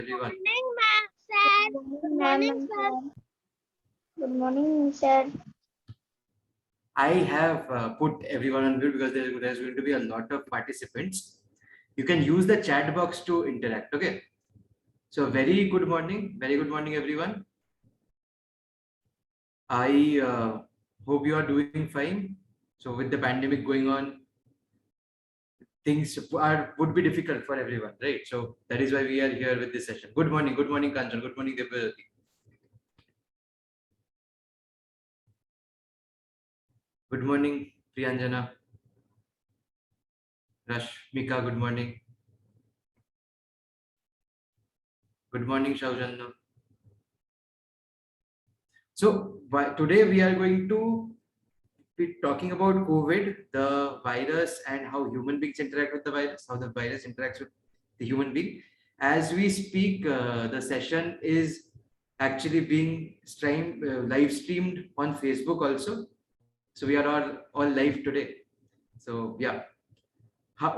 everyone. Morning, ma'am, sir. Good morning, sir. Good morning, sir. I have put everyone on mute because there's going to be a lot of participants. You can use the chat box to interact. Okay. So very good morning. Very good morning, everyone. I hope you are doing fine. So with the pandemic going on, things would be difficult for everyone, right? So that is why we are here with this session. Good morning. Good morning, Kanchan. Good morning, Devyajyoti. Good morning, Priyanjana. Rashmika, good morning. Good morning, Shaujanna. So today we are going to be talking about COVID, the virus, and how human beings interact with the virus, how the virus interacts with the human being. As we speak, the session is actually being live streamed on Facebook also. So we are all live today. So yeah.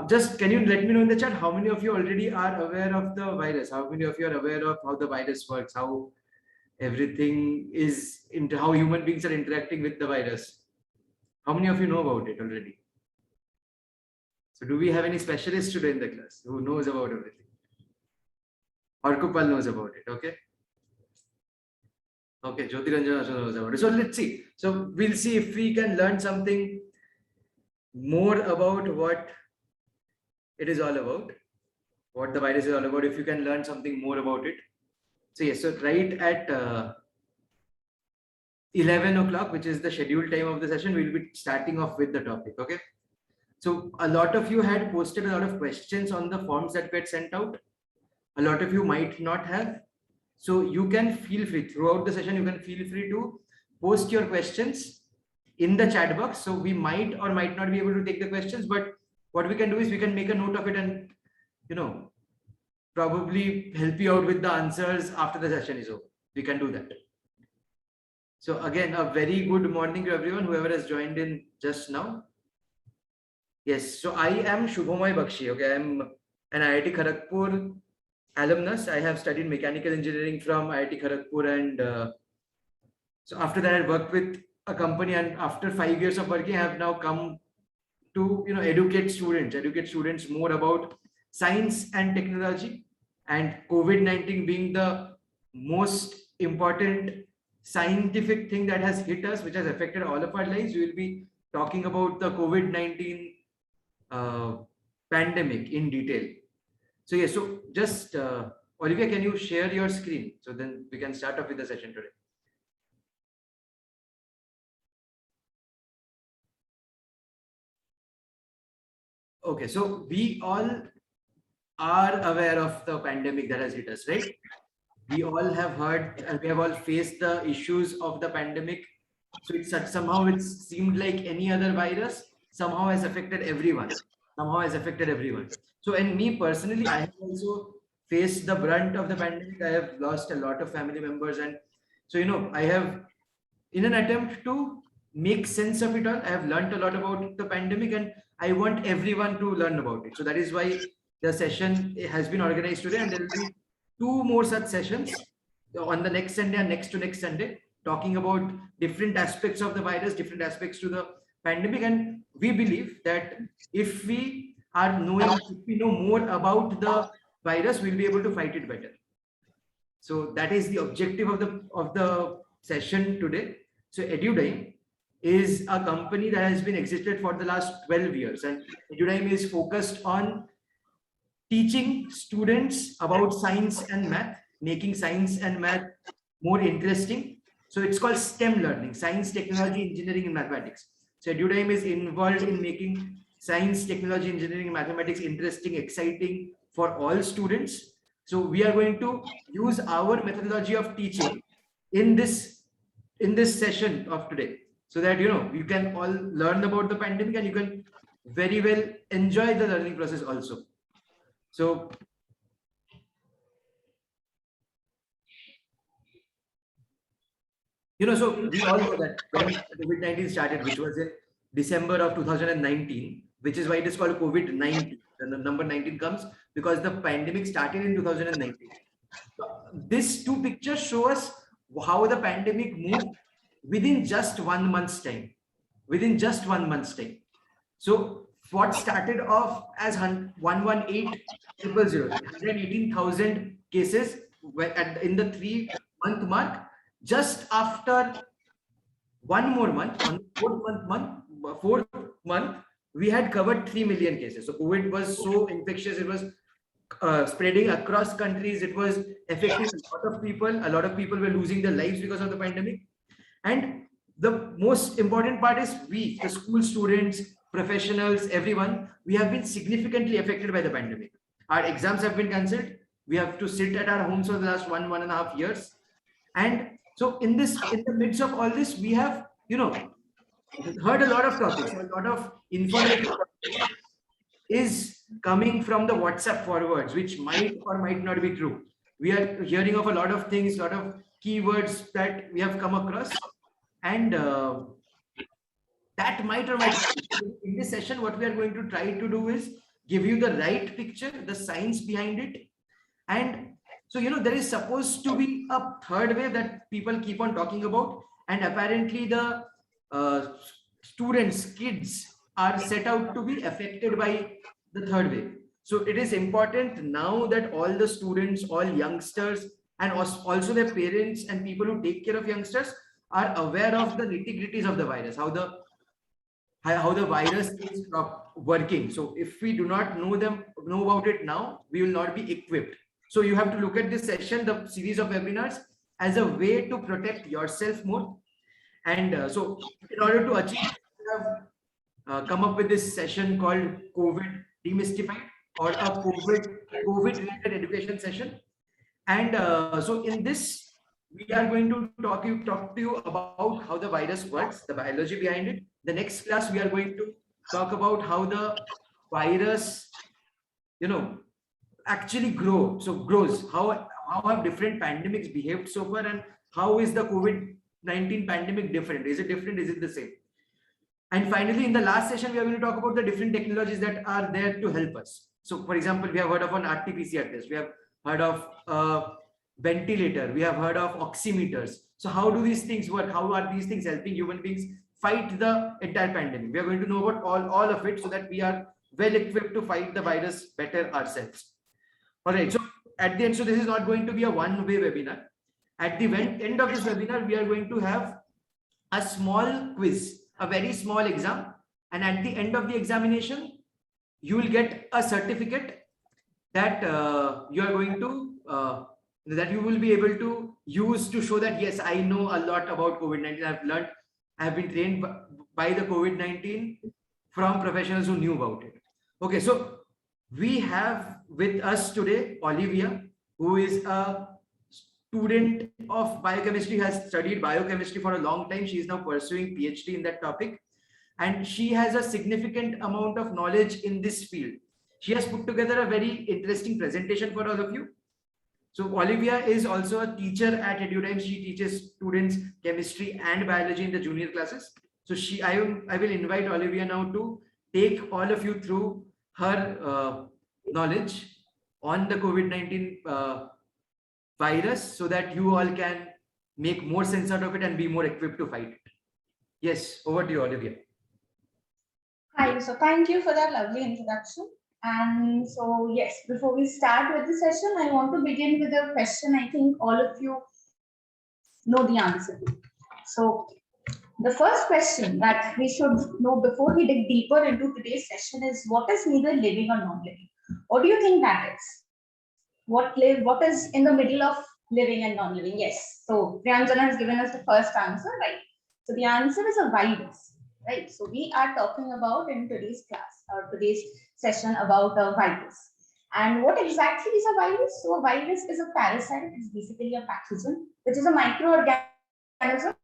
Just can you let me know in the chat how many of you already are aware of the virus? How many of you are aware of how the virus works? How everything is into how human beings are interacting with the virus? How many of you know about it already? So do we have any specialists today in the class who knows about everything? Arkupal knows about it. Okay. Okay. Jyotiranjan also knows about it. So let's see. So we'll see if we can learn something more about what it is all about, what the virus is all about. If you can learn something more about it. So yes. So right at 11 o'clock, which is the scheduled time of the session, we'll be starting off with the topic. Okay. So a lot of you had posted a lot of questions on the forms that get sent out. A lot of you might not have. So you can feel free throughout the session, you can feel free to post your questions in the chat box. So we might or might not be able to take the questions, but what we can do is we can make a note of it and, probably help you out with the answers after the session is over. We can do that. So again, a very good morning to everyone, whoever has joined in just now. Yes, so I am Shubhamay Bakshi. Okay, I'm an IIT Kharagpur alumnus. I have studied mechanical engineering from IIT Kharagpur, and so after that I worked with a company, and after 5 years of working, I have now come to educate students more about science and technology, and COVID-19 being the most important scientific thing that has hit us, which has affected all of our lives. We will be talking about the COVID-19 pandemic in detail. So yes, so just Olivia, can you share your screen so then we can start off with the session today? Okay, so we all are aware of the pandemic that has hit us, right? We all have heard and we have all faced the issues of the pandemic. So it's somehow it seemed like any other virus somehow has affected everyone. Somehow has affected everyone. So, and me personally, I have also faced the brunt of the pandemic. I have lost a lot of family members, and so I have, in an attempt to make sense of it all, I have learned a lot about the pandemic, and I want everyone to learn about it. So that is why the session has been organized today, and there will be two more such sessions on the next Sunday and next to next Sunday, talking about different aspects of the virus, different aspects to the pandemic. And we believe that if we know more about the virus, we'll be able to fight it better. So that is the objective of the session today. So EduDime is a company that has been existed for the last 12 years, and EduDime is focused on teaching students about science and math, making science and math more interesting. So it's called STEM learning: science, technology, engineering, and mathematics. So EduDime is involved in making science, technology, engineering, and mathematics interesting, exciting for all students. So we are going to use our methodology of teaching in this session of today, so that you can all learn about the pandemic and you can very well enjoy the learning process also. So so we all know that when COVID-19 started, which was in December of 2019, which is why it is called COVID-19. And the number 19 comes because the pandemic started in 2019. these two pictures show us how the pandemic moved within just 1 month's time. Within just 1 month's time. So what started off as 118,000, 118,000 cases in the 3-month mark, just after one more month, on the fourth month, we had covered 3 million cases. So COVID was so infectious, it was spreading across countries. It was affecting a lot of people. A lot of people were losing their lives because of the pandemic. And the most important part is we, the school students, professionals, everyone, we have been significantly affected by the pandemic. Our exams have been cancelled. We have to sit at our homes for the last 1.5 years. And so in the midst of all this, we have, heard a lot of topics, a lot of information is coming from the WhatsApp forwards, which might or might not be true. We are hearing of a lot of things, a lot of keywords that we have come across, and that might or might not. In this session, what we are going to try to do is give you the right picture, the science behind it. And so, there is supposed to be a third wave that people keep on talking about. And apparently the students, kids are set out to be affected by the third wave. So it is important now that all the students, all youngsters, and also their parents and people who take care of youngsters are aware of the nitty-gritties of the virus, how the virus is working. So if we do not know about it now, we will not be equipped. So you have to look at this session, the series of webinars, as a way to protect yourself more. And so in order to achieve, we have come up with this session called COVID Demystified, or a COVID-related education session. And so in this, we are going to talk to you about how the virus works, the biology behind it. The next class, we are going to talk about how the virus, actually grows. How have different pandemics behaved so far, and how is the COVID-19 pandemic different? Is it different? Is it the same? And finally, in the last session, we are going to talk about the different technologies that are there to help us. So, for example, we have heard of an RT-PCR test. We have heard of a ventilator. We have heard of oximeters. So how do these things work? How are these things helping human beings fight the entire pandemic? We are going to know about all of it so that we are well equipped to fight the virus better ourselves. All right. So at the end, so this is not going to be a one-way webinar. At the end of this webinar, we are going to have a small quiz, a very small exam. And at the end of the examination, you will get a certificate that you are going to, that you will be able to use to show that, yes, I know a lot about COVID-19. I have been trained by the COVID-19 from professionals who knew about it. Okay, so we have with us today Olivia, who is a student of biochemistry, has studied biochemistry for a long time. She is now pursuing PhD in that topic, and she has a significant amount of knowledge in this field. She has put together a very interesting presentation for all of you. So Olivia is also a teacher at EduTime. She teaches students chemistry and biology in the junior classes. So I will invite Olivia now to take all of you through her knowledge on the COVID-19 virus, so that you all can make more sense out of it and be more equipped to fight it. Yes, over to you, Olivia. Hi, so thank you for that lovely introduction. And so, yes, before we start with the session, I want to begin with a question I think all of you know the answer to. So, the first question that we should know before we dig deeper into today's session is, what is neither living or non-living? What do you think that is? What is in the middle of living and non-living? Yes. So Priyanjana has given us the first answer, right? So the answer is a virus, right? So we are talking about in today's class or today's session about a virus. And what exactly is a virus? So a virus is a parasite. It's basically a pathogen, which is a microorganism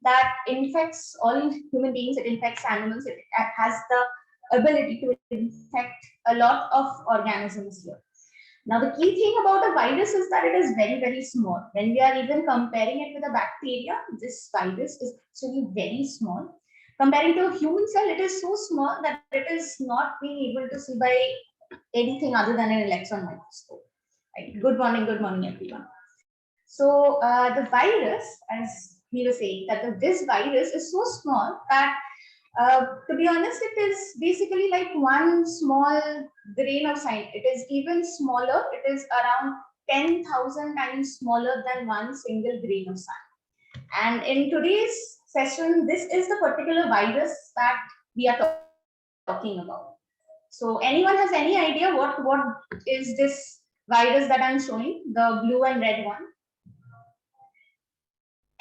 that infects all human beings. It infects animals. It has the ability to infect a lot of organisms here. Now, the key thing about a virus is that it is very, very small. When we are even comparing it with a bacteria, this virus is actually very small. Comparing to a human cell, it is so small that it is not being able to see by anything other than an electron microscope. Right? Good morning, everyone. So the virus, as we were saying, that this virus is so small that, to be honest, it is basically like one small grain of sand. It is even smaller. It is around 10,000 times smaller than one single grain of sand. And in today's session, this is the particular virus that we are talking about. So anyone has any idea what is this virus that I'm showing, the blue and red one?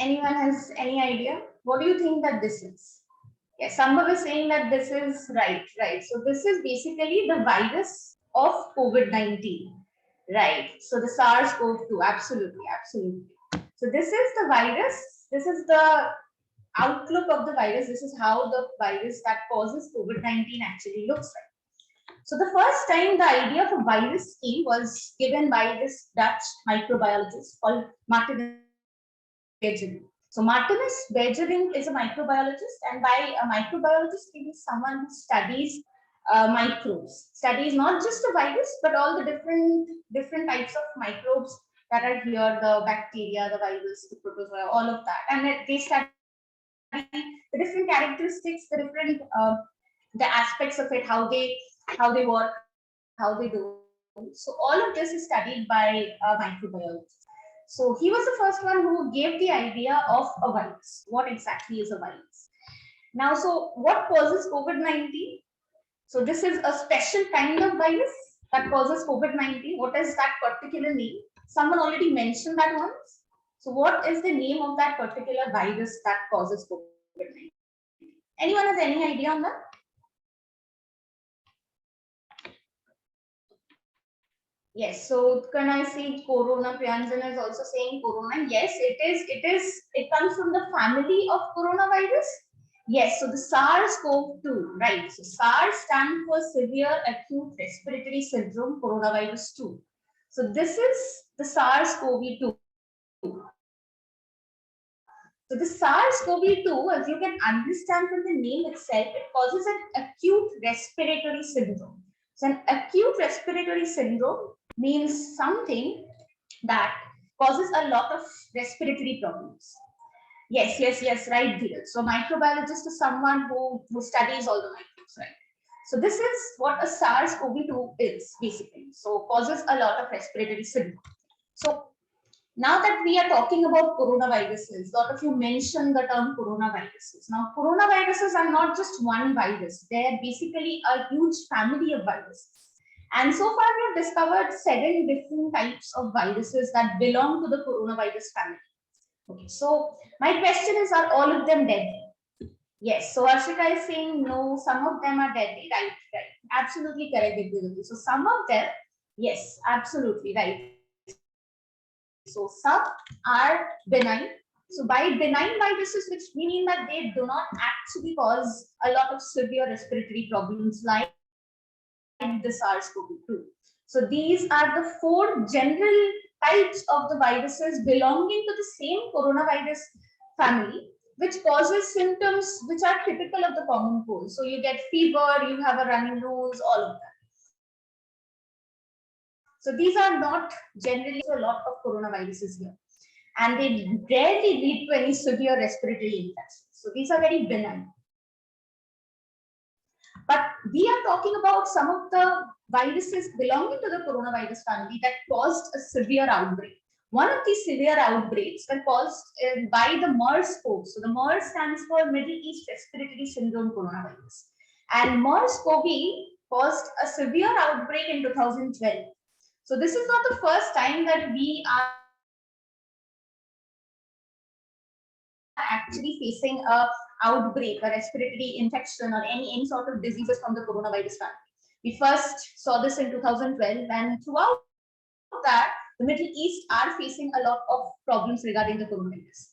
Anyone has any idea? What do you think that this is? Yes, Sambhav is saying that this is right. So this is basically the virus of COVID-19. Right. So the SARS-CoV-2, absolutely. So this is the virus. This is the outlook of the virus. This is how the virus that causes COVID-19 actually looks like. So the first time the idea of a virus scheme was given by this Dutch microbiologist called Martinus Beijering. So Martinus Beijering is a microbiologist, and by a microbiologist, he is someone who studies microbes, studies not just a virus, but all the different types of microbes that are here, the bacteria, the virus, the protozoa, all of that. And they study the different characteristics, the different the aspects of it, how they work, how they do. So all of this is studied by a microbiologist. So he was the first one who gave the idea of a virus. What exactly is a virus? Now, so what causes COVID-19? So this is a special kind of virus that causes COVID-19. What is that particular name? Someone already mentioned that once. So what is the name of that particular virus that causes COVID-19? Anyone has any idea on that? Yes, so can I see corona? Priyanjan is also saying corona. Yes, it comes from the family of coronavirus. Yes, so the SARS-CoV-2, right? So SARS stands for Severe Acute Respiratory Syndrome Coronavirus 2. So this is the SARS-CoV-2. So the SARS-CoV-2, as you can understand from the name itself, it causes an acute respiratory syndrome. So an acute respiratory syndrome means something that causes a lot of respiratory problems. Yes, right, Dheeraj. So microbiologist is someone who studies all the microbes, right? So this is what a SARS-CoV-2 is basically. So causes a lot of respiratory syndrome. So now that we are talking about coronaviruses, a lot of you mentioned the term coronaviruses. Now, coronaviruses are not just one virus. They're basically a huge family of viruses. And so far, we have discovered 7 different types of viruses that belong to the coronavirus family. Okay, so my question is, are all of them deadly? Yes, so Arshika is saying no, some of them are deadly. Right. Absolutely correct. So some of them, yes, absolutely right. So some are benign. So by benign viruses, which we mean that they do not actually cause a lot of severe respiratory problems like the SARS-CoV-2. So these are the 4 general types of the viruses belonging to the same coronavirus family, which causes symptoms which are typical of the common cold. So you get fever, you have a running nose, all of that. So these are not generally a lot of coronaviruses here, and they rarely lead to any severe respiratory infections. So these are very benign. But we are talking about some of the viruses belonging to the coronavirus family that caused a severe outbreak. One of these severe outbreaks were caused by the MERS-CoV. So the MERS stands for Middle East Respiratory Syndrome Coronavirus. And MERS-CoV caused a severe outbreak in 2012. So this is not the first time that we are actually facing a outbreak, a respiratory infection, or any sort of diseases from the coronavirus family. We first saw this in 2012, and throughout that, the Middle East are facing a lot of problems regarding the coronavirus.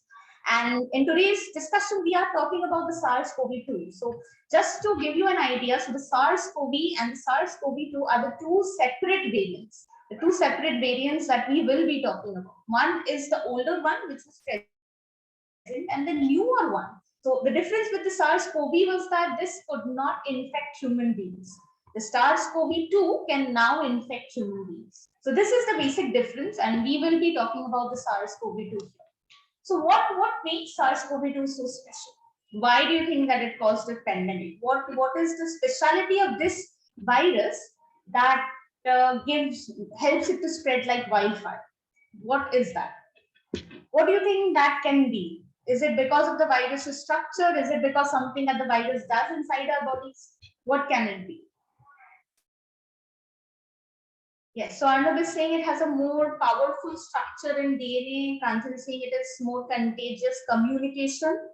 And in today's discussion, we are talking about the SARS-CoV-2. So just to give you an idea, so the SARS-CoV and the SARS-CoV-2 are the 2 separate variants. The 2 separate variants that we will be talking about. One is the older one, which was present, and the newer one. So the difference with the SARS-CoV was that this could not infect human beings. The SARS-CoV-2 can now infect human beings. So this is the basic difference, and we will be talking about the SARS-CoV-2 here. So what makes SARS-CoV-2 so special? Why do you think that it caused a pandemic? What is the speciality of this virus that helps it to spread like wildfire? What is that? What do you think that can be? Is it because of the virus's structure? Is it because something that the virus does inside our bodies? What can it be? Yes, so Arnab is saying it has a more powerful structure in DNA. Kanchan is saying it is more contagious communication.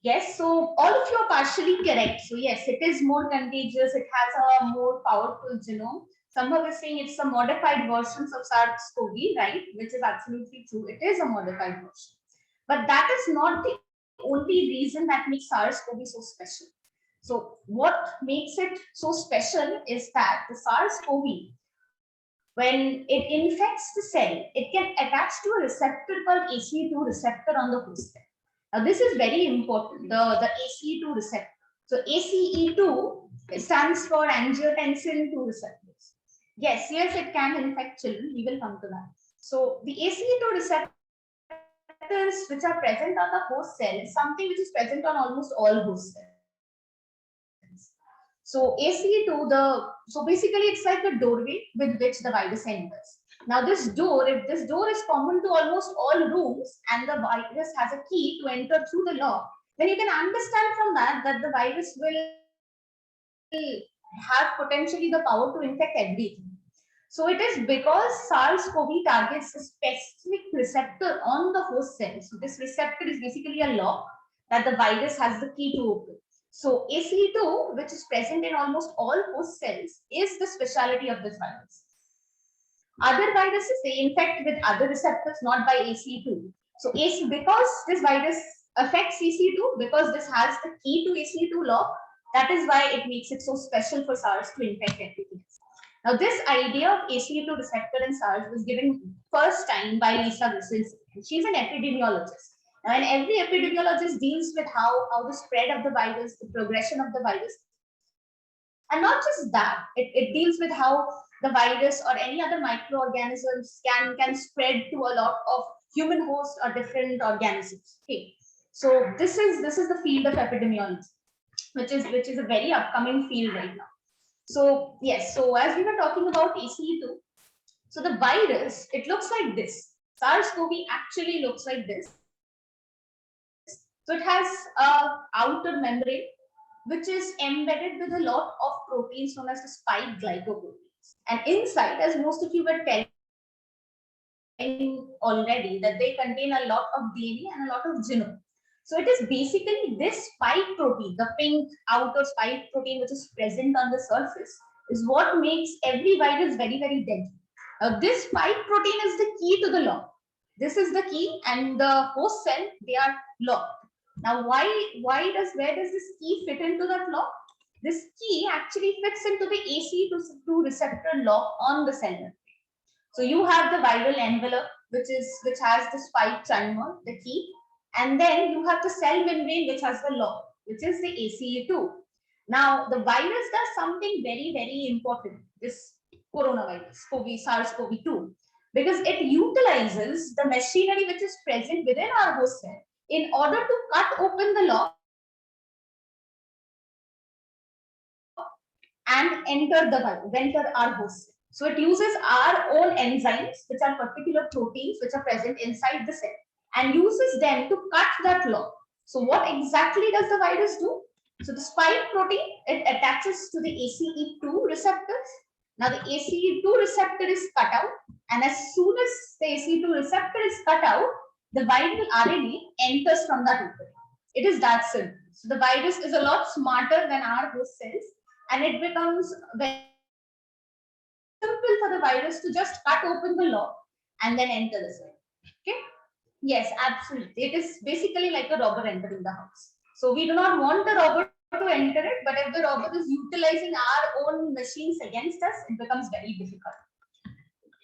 Yes, so all of you are partially correct. So yes, it is more contagious. It has a more powerful genome. Sambhav is saying it's a modified versions of SARS-CoV, right? Which is absolutely true. It is a modified version. But that is not the only reason that makes SARS-CoV so special. So what makes it so special is that the SARS-CoV, when it infects the cell, it can attach to a receptor called ACE2 receptor on the host cell. Now this is very important, the ACE2 receptor. So ACE2 stands for angiotensin 2 receptors. Yes, it can infect children. We will come to that. So the ACE2 receptors which are present on the host cell is something which is present on almost all host cells. So ACE2, so basically it's like a doorway with which the virus enters. Now this door, if this door is common to almost all rooms and the virus has a key to enter through the lock, then you can understand from that the virus will have potentially the power to infect everything. So it is because SARS-CoV targets a specific receptor on the host cell. So this receptor is basically a lock that the virus has the key to open. So ACE2, which is present in almost all host cells, is the specialty of this virus. Other viruses, they infect with other receptors, not by ACE2. So because this virus affects ACE2, because this has the key to ACE2 lock, that is why it makes it so special for SARS to infect everything. Now, this idea of ACE2 receptor in SARS was given first time by Lisa Wissel. She's an epidemiologist. Now, and every epidemiologist deals with how the spread of the virus, the progression of the virus. And not just that, it deals with how the virus or any other microorganisms can spread to a lot of human hosts or different organisms. Okay. So this is the field of epidemiology, which is a very upcoming field right now. So yes, so as we were talking about ACE2, so the virus, it looks like this. SARS-CoV actually looks like this. So it has a outer membrane, which is embedded with a lot of proteins known as the spike glycoproteins. And inside, as most of you were telling already, that they contain a lot of DNA and a lot of genome. So it is basically this spike protein, the pink outer spike protein which is present on the surface, is what makes every virus very, very deadly. This spike protein is the key to the lock. This is the key, and the host cell, they are locked. Now, where does this key fit into that lock? This key actually fits into the ACE2 receptor lock on the cell membrane. So you have the viral envelope, which has the spike chimer, the key, and then you have the cell membrane which has the lock, which is the ACE2. Now the virus does something very, very important. This coronavirus, SARS-CoV-2, because it utilizes the machinery which is present within our host cell in order to cut open the lock and enter our host cell. So it uses our own enzymes, which are particular proteins which are present inside the cell, and uses them to cut that lock. So what exactly does the virus do? So the spike protein, it attaches to the ACE2 receptors. Now the ACE2 receptor is cut out, and as soon as the ACE2 receptor is cut out, the viral RNA enters from that opening. It is that simple. So the virus is a lot smarter than our host cells, and it becomes very simple for the virus to just cut open the lock and then enter the cell. Okay? Yes, absolutely. It is basically like a robber entering the house. So we do not want the robber to enter it, but if the robber is utilizing our own machines against us, it becomes very difficult.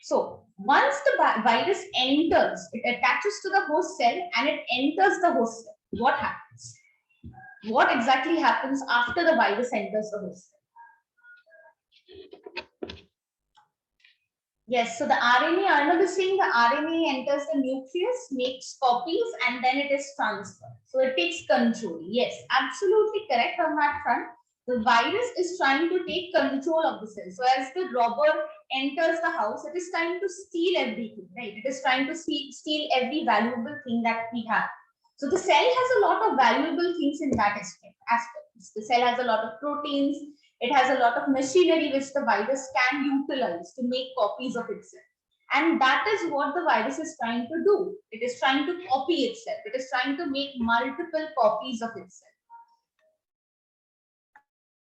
So once the virus enters, it attaches to the host cell and it enters the host cell. What happens? What exactly happens after the virus enters the host cell? Yes, so the RNA, Arnav is saying the RNA enters the nucleus, makes copies, and then it is transferred. So it takes control. Yes, absolutely correct on that front. The virus is trying to take control of the cell. So as the robber enters the house, it is trying to steal everything, right? It is trying to steal every valuable thing that we have. So the cell has a lot of valuable things in that aspect. The cell has a lot of proteins. It has a lot of machinery which the virus can utilize to make copies of itself. And that is what the virus is trying to do. It is trying to copy itself. It is trying to make multiple copies of itself.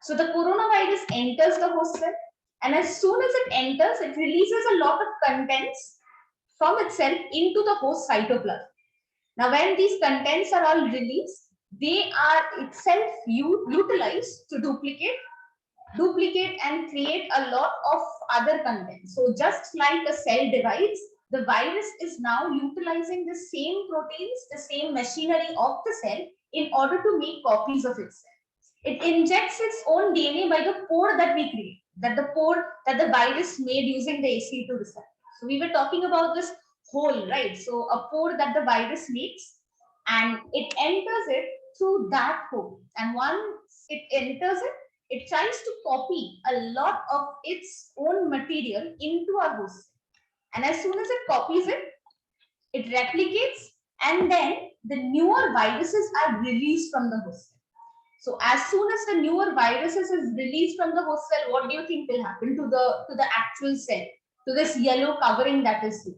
So the coronavirus enters the host cell, and as soon as it enters, it releases a lot of contents from itself into the host cytoplasm. Now, when these contents are all released, they are itself utilized to duplicate and create a lot of other content. So just like a cell divides, the virus is now utilizing the same proteins, the same machinery of the cell in order to make copies of itself. It injects its own DNA by the pore that we create, that the pore that the virus made using the ACE2 receptor. So we were talking about this hole, right? So a pore that the virus makes, and it enters it through that hole. And once it enters it, it tries to copy a lot of its own material into our host. And as soon as it copies it, it replicates, and then the newer viruses are released from the host. So as soon as the newer viruses is released from the host cell, what do you think will happen to the actual cell, to this yellow covering that is here?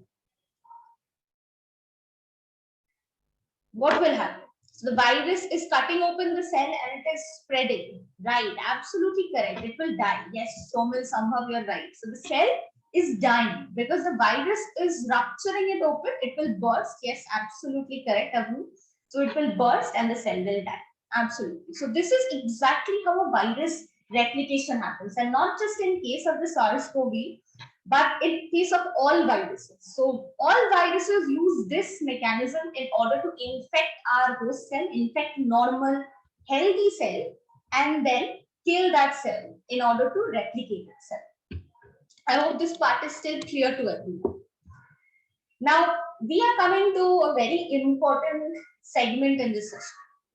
What will happen? So the virus is cutting open the cell and it is spreading. Right, absolutely correct. It will die. Yes, Somil, somehow you're right. So the cell is dying because the virus is rupturing it open. It will burst. Yes, absolutely correct, Abu. So it will burst and the cell will die. Absolutely. So this is exactly how a virus replication happens, and not just in case of the SARS-CoV, but in case of all viruses. So all viruses use this mechanism in order to infect our host cell, infect normal healthy cell, and then kill that cell in order to replicate itself. I hope this part is still clear to everyone. Now we are coming to a very important segment in this session.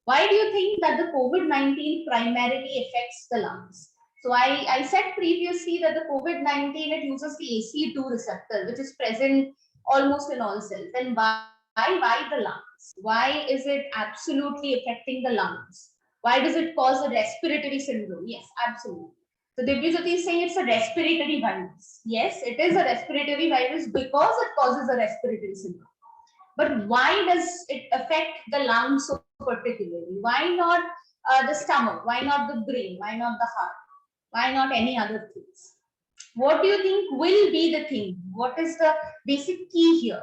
Why do you think that the COVID-19 primarily affects the lungs? So I said previously that the COVID-19, it uses the ACE2 receptor, which is present almost in all cells. Then why the lungs? Why is it absolutely affecting the lungs? Why does it cause a respiratory syndrome? Yes, absolutely. So Divyajyoti is saying it's a respiratory virus. Yes, it is a respiratory virus because it causes a respiratory syndrome. But why does it affect the lungs so particularly? Why not the stomach? Why not the brain? Why not the heart? Why not any other things? What do you think will be the thing? What is the basic key here?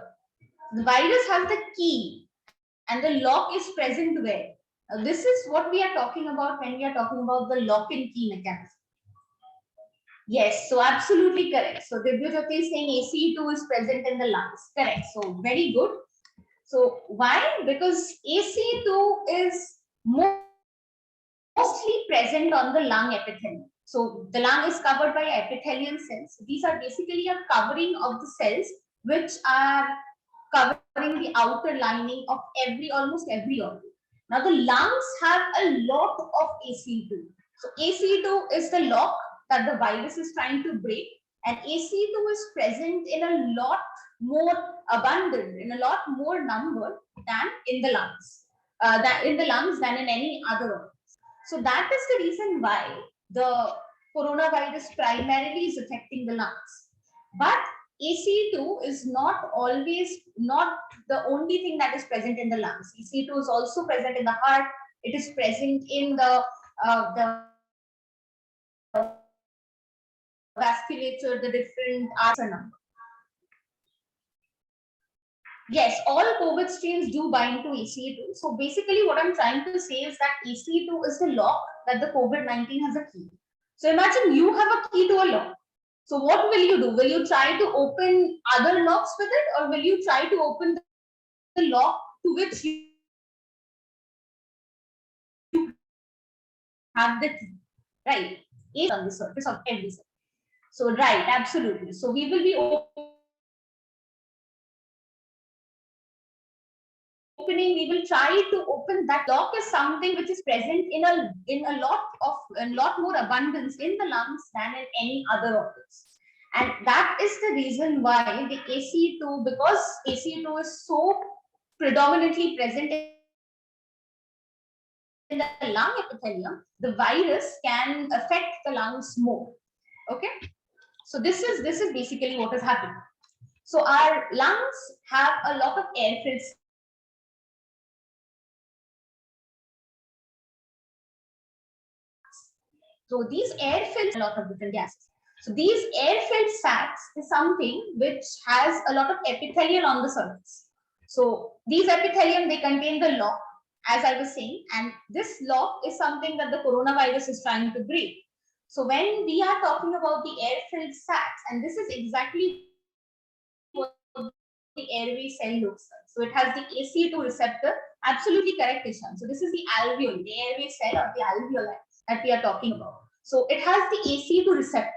The virus has the key and the lock is present where? This is what we are talking about when we are talking about the lock and key mechanism. Yes, so absolutely correct. So Divyajyoti is saying ACE2 is present in the lungs. Correct. So very good. So why? Because ACE2 is mostly present on the lung epithelium. So the lung is covered by epithelial cells. These are basically a covering of the cells which are covering the outer lining of almost every organ. Now the lungs have a lot of ACE2. So ACE2 is the lock that the virus is trying to break, and ACE2 is present in a lot more abundant, in a lot more number than in the lungs, than in any other organ. So that is the reason why the coronavirus primarily is affecting the lungs. But ACE2 is not the only thing that is present in the lungs. ACE2 is also present in the heart. It is present in the vasculature, the different number. Yes, all COVID strains do bind to ACE2. So basically what I'm trying to say is that ACE2 is the lock that the COVID-19 has a key. So imagine you have a key to a lock. So what will you do? Will you try to open other locks with it, or will you try to open the lock to which you have the key? Right. On the surface of every cell. So right, absolutely. So we will be opening, we will try to open that. Lock is something which is present in a lot more abundance in the lungs than in any other organs. And that is the reason why the ACE2, because ACE2 is so predominantly present in the lung epithelium, the virus can affect the lungs more. Okay, so this is basically what is happening. So our lungs have a lot of air-filled. So these air-filled a lot of different gases. So these air-filled sacs is something which has a lot of epithelium on the surface. So these epithelium, they contain the lock, as I was saying, and this lock is something that the coronavirus is trying to break. So when we are talking about the air-filled sacs, and this is exactly what the airway cell looks like. So it has the ACE2 receptor. Absolutely correct, Ishan. So this is the alveoli, the airway cell or the alveoli that we are talking about. So it has the ACE2 receptors.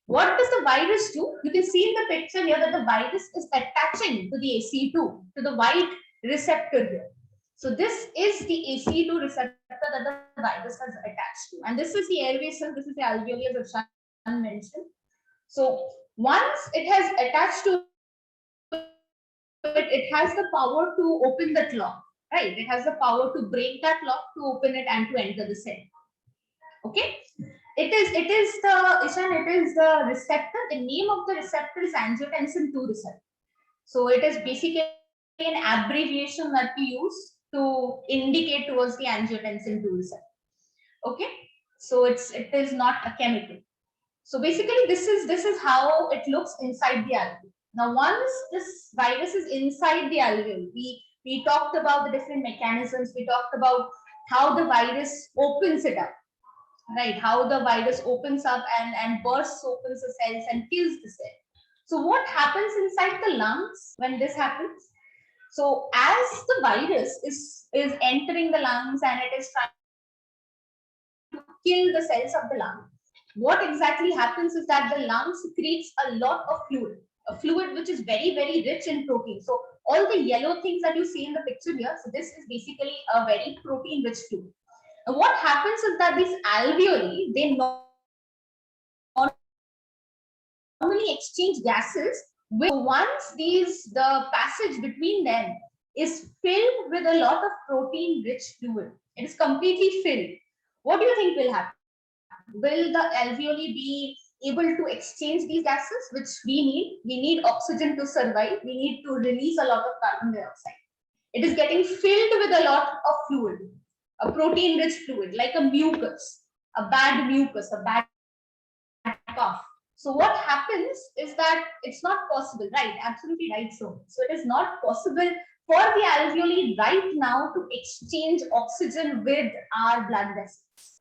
What does the virus do? You can see in the picture here that the virus is attaching to the ACE2, to the white receptor here. So this is the ACE2 receptor that the virus has attached to. And this is the airway cell, this is the alveoli as Ishan mentioned. So once it has attached to it has the power to open that lock, right? It has the power to break that lock, to open it and to enter the cell. Okay, it is the receptor. The name of the receptor is angiotensin 2 receptor. So it is basically an abbreviation that we use to indicate towards the angiotensin 2 receptor. Okay, so it is not a chemical. So basically this is how it looks inside the alveoli. Now once this virus is inside the alveoli, we talked about the different mechanisms. We talked about how the virus opens it up, right? How the virus opens up and bursts open the cells and kills the cell. So what happens inside the lungs when this happens? So as the virus is entering the lungs and it is trying to kill the cells of the lung, what exactly happens is that the lung secretes a lot of fluid, a fluid which is very, very rich in protein. So all the yellow things that you see in the picture here, so this is basically a very protein rich fluid. And what happens is that these alveoli, they normally exchange gases. Once the passage between them is filled with a lot of protein rich fluid, it is completely filled. What do you think will happen? Will the alveoli be able to exchange these gases which we need? We need oxygen to survive. We need to release a lot of carbon dioxide. It is getting filled with a lot of fluid, a protein rich fluid like a mucus, a bad mucus, a bad cough. So what happens is that it's not possible, right? Absolutely right. So it is not possible for the alveoli right now to exchange oxygen with our blood vessels.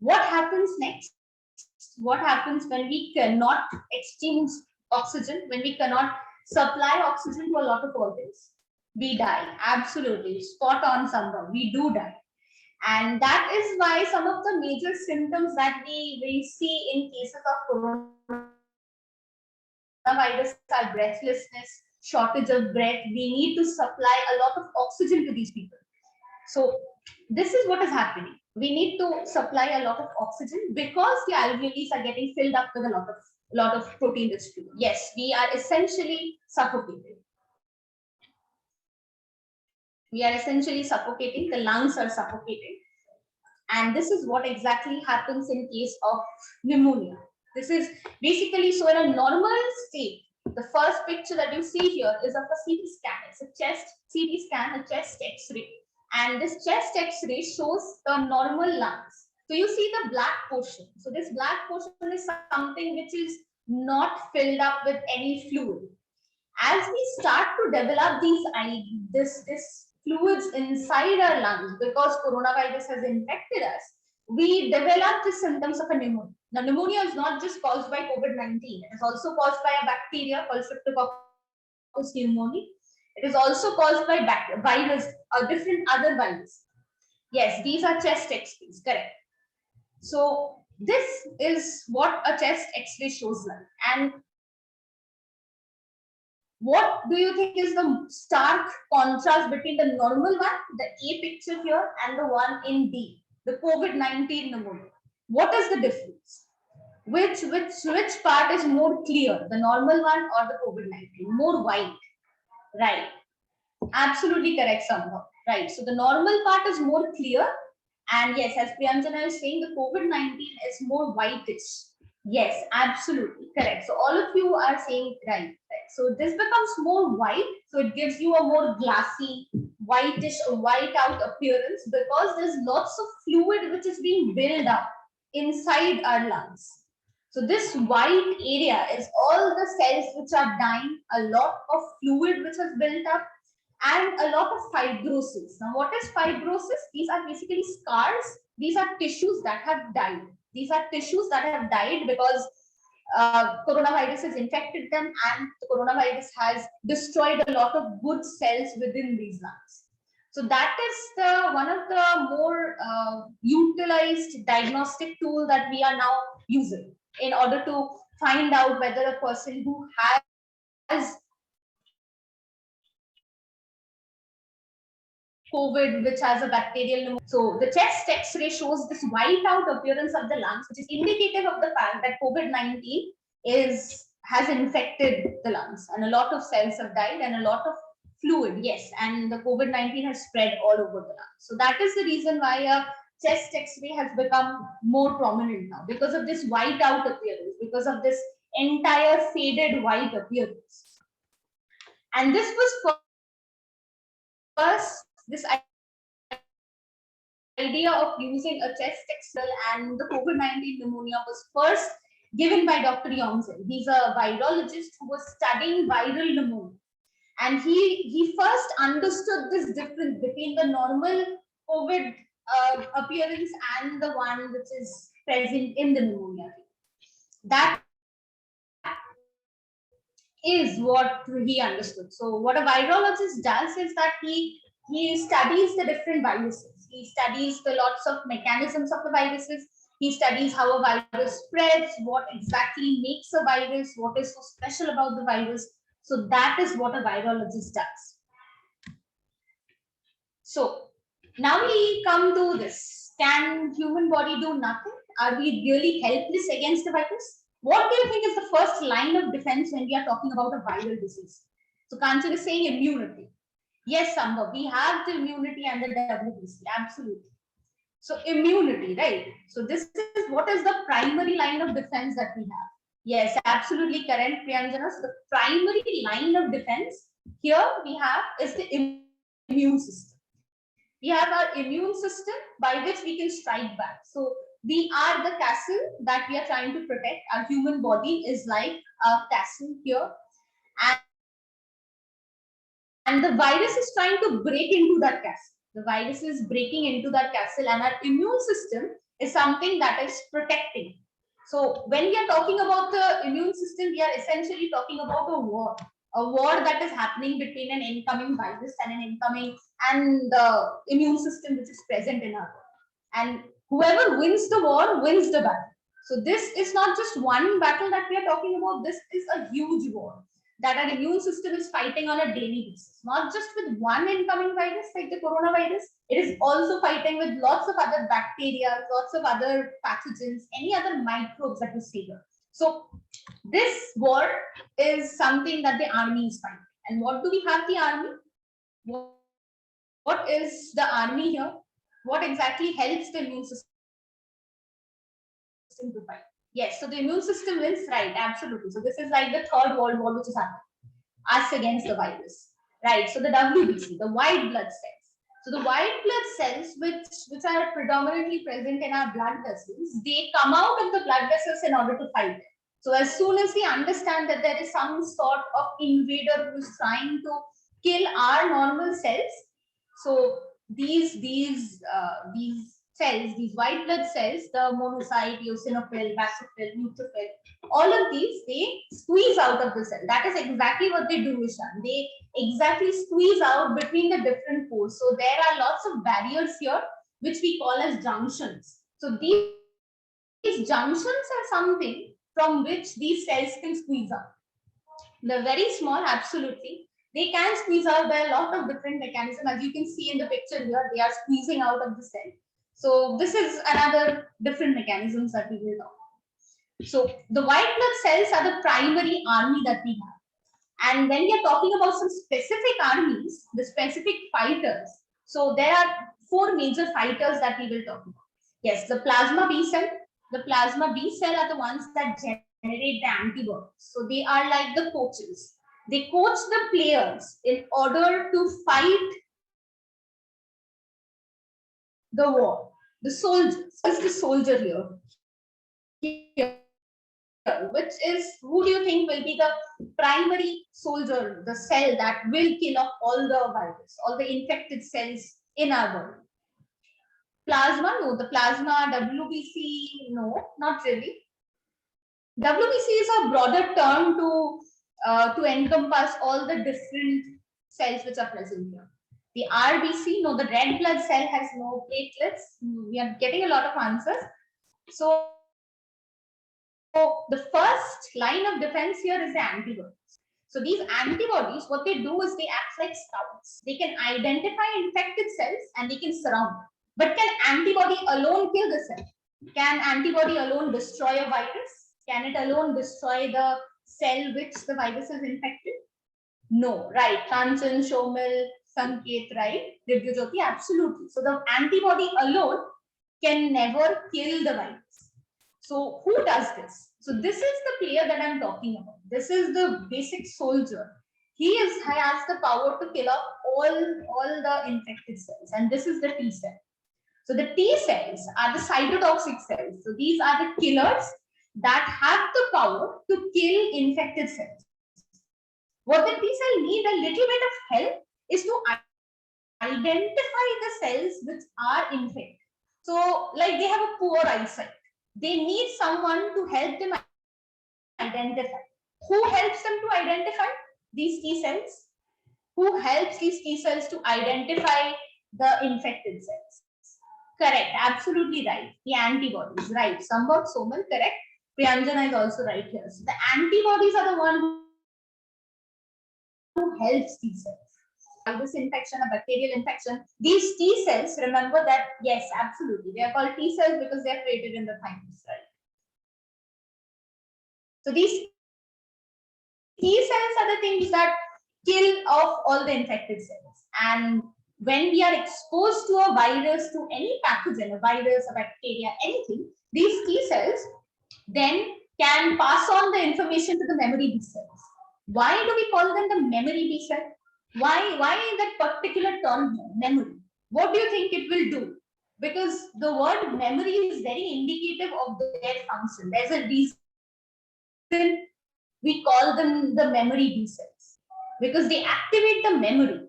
What happens next? What happens when we cannot exchange oxygen, when we cannot supply oxygen to a lot of organs? We die. Absolutely. Spot on, Sambhav. We do die. And that is why some of the major symptoms that we see in cases of coronavirus are breathlessness, shortage of breath. We need to supply a lot of oxygen to these people. So this is what is happening. We need to supply a lot of oxygen because the alveoli are getting filled up with a lot of protein rich fluid. Yes, we are essentially suffocated. We are essentially suffocating. The lungs are suffocating. And this is what exactly happens in case of pneumonia. This is basically, so in a normal state, the first picture that you see here is of a CT scan. It's a chest CT scan, a chest X-ray. And this chest X-ray shows the normal lungs. So you see the black portion. So this black portion is something which is not filled up with any fluid. As we start to develop this fluids inside our lungs because coronavirus has infected us, we develop the symptoms of a pneumonia. Now, pneumonia is not just caused by COVID-19. It is also caused by a bacteria called Streptococcus pneumoniae. It is also caused by virus or different other viruses. Yes, these are chest X-rays, correct. So this is what a chest X-ray shows like. And what do you think is the stark contrast between the normal one, the A picture here, and the one in D, the COVID-19 pneumonia? What is the difference? Which part is more clear, the normal one or the COVID-19? More white, right? Absolutely correct, Sambhav. Right. So the normal part is more clear, and yes, as Priyanjana is saying, the COVID-19 is more whitish. Yes, absolutely correct. So all of you are saying right. So this becomes more white, so it gives you a more glassy, whitish, white out appearance because there's lots of fluid which is being built up inside our lungs. So this white area is all the cells which are dying, a lot of fluid which has built up, and a lot of fibrosis. Now, what is fibrosis? These are basically scars. These are tissues that have died. These are tissues that have died because coronavirus has infected them, and the coronavirus has destroyed a lot of good cells within these lungs. So that is one of the more utilized diagnostic tool that we are now using in order to find out whether a person who has COVID, which has a bacterial pneumonia. So the chest X-ray shows this white out appearance of the lungs, which is indicative of the fact that COVID-19 has infected the lungs, and a lot of cells have died and a lot of fluid. Yes, and the COVID-19 has spread all over the lungs. So that is the reason why a chest X-ray has become more prominent now, because of this white out appearance, because of this entire faded white appearance. And this was first, this idea of using a chest X-ray and the COVID-19 pneumonia was first given by Dr. Yongzhen. He's a virologist who was studying viral pneumonia. And he first understood this difference between the normal COVID appearance and the one which is present in the pneumonia. That is what he understood. So what a virologist does is that he studies the different viruses. He studies the lots of mechanisms of the viruses. He studies how a virus spreads, what exactly makes a virus, what is so special about the virus. So that is what a virologist does. So now we come to this. Can human body do nothing? Are we really helpless against the virus? What do you think is the first line of defense when we are talking about a viral disease? So Kanchan is saying immunity. Yes, Sambhav, we have the immunity and the WBC, absolutely. So immunity, right? So this is what is the primary line of defense that we have. Yes, absolutely correct, Priyanjana. So the primary line of defense here we have is the immune system. We have our immune system by which we can strike back. So we are the castle that we are trying to protect. Our human body is like a castle here. And the virus is trying to break into that castle. The virus is breaking into that castle, and our immune system is something that is protecting. So when we are talking about the immune system, we are essentially talking about a war that is happening between an incoming virus and the immune system which is present in our body. And whoever wins the war wins the battle. So this is not just one battle that we are talking about. This is a huge war that our immune system is fighting on a daily basis, not just with one incoming virus like the coronavirus. It is also fighting with lots of other bacteria, lots of other pathogens, any other microbes that we see here. So this war is something that the army is fighting. And what do we have the army? What is the army here? What exactly helps the immune system to fight? Yes, so the immune system wins, right? Absolutely. So this is like the third world war which is happening, us against the virus, right? So the WBC, the white blood cells. So the white blood cells, which are predominantly present in our blood vessels, they come out of the blood vessels in order to fight it. So as soon as we understand that there is some sort of invader who is trying to kill our normal cells, so these cells, these white blood cells, the monocyte, eosinophil, basophil, neutrophil, all of these, they squeeze out of the cell. That is exactly what they do, Ishan. They exactly squeeze out between the different pores. So there are lots of barriers here, which we call as junctions. So these these junctions are something from which these cells can squeeze out. They're very small, absolutely. They can squeeze out by a lot of different mechanisms. As you can see in the picture here, they are squeezing out of the cell. So this is another different mechanisms that we will talk about. So the white blood cells are the primary army that we have. And when we are talking about some specific armies, the specific fighters, so there are 4 major fighters that we will talk about. Yes, the plasma B cell. The plasma B cell are the ones that generate the antibodies. So they are like the coaches. They coach the players in order to fight the war. The soldiers. Is the soldier here? Which is, who do you think will be the primary soldier, the cell that will kill off all the virus, all the infected cells in our body? Plasma, no. The plasma, WBC, no, not really. WBC is a broader term to encompass all the different cells which are present here. The RBC, no, the red blood cell has no platelets. We are getting a lot of answers. So the first line of defense here is the antibodies. So these antibodies, what they do is they act like scouts. They can identify infected cells and they can surround them. But can antibody alone kill the cell? Can antibody alone destroy a virus? Can it alone destroy the cell which the virus is infected? No, right. Kanchan, Shomil, Sanket, right? Divyajyoti, absolutely. So the antibody alone can never kill the virus. So who does this? So this is the player that I'm talking about. This is the basic soldier. He has the power to kill off all the infected cells, and this is the T cell. So the T cells are the cytotoxic cells. So these are the killers that have the power to kill infected cells. What the T cell need a little bit of help is to identify the cells which are infected. So like they have a poor eyesight. They need someone to help them identify. Who helps them to identify these T cells? Who helps these T cells to identify the infected cells? Correct, absolutely right. The antibodies, right. Sambhav, Somal, correct. Priyanjana is also right here. So the antibodies are the one who helps T cells. Virus infection, a bacterial infection. These T cells, remember that, yes, absolutely. They are called T cells because they are created in the thymus, right? So these T cells are the things that kill off all the infected cells. And when we are exposed to a virus, to any pathogen, a virus, a bacteria, anything, these T cells then can pass on the information to the memory B cells. Why do we call them the memory B cell? Why that particular term here, memory? What do you think it will do? Because the word memory is very indicative of their function. There's a reason we call them the memory B cells, because they activate the memory.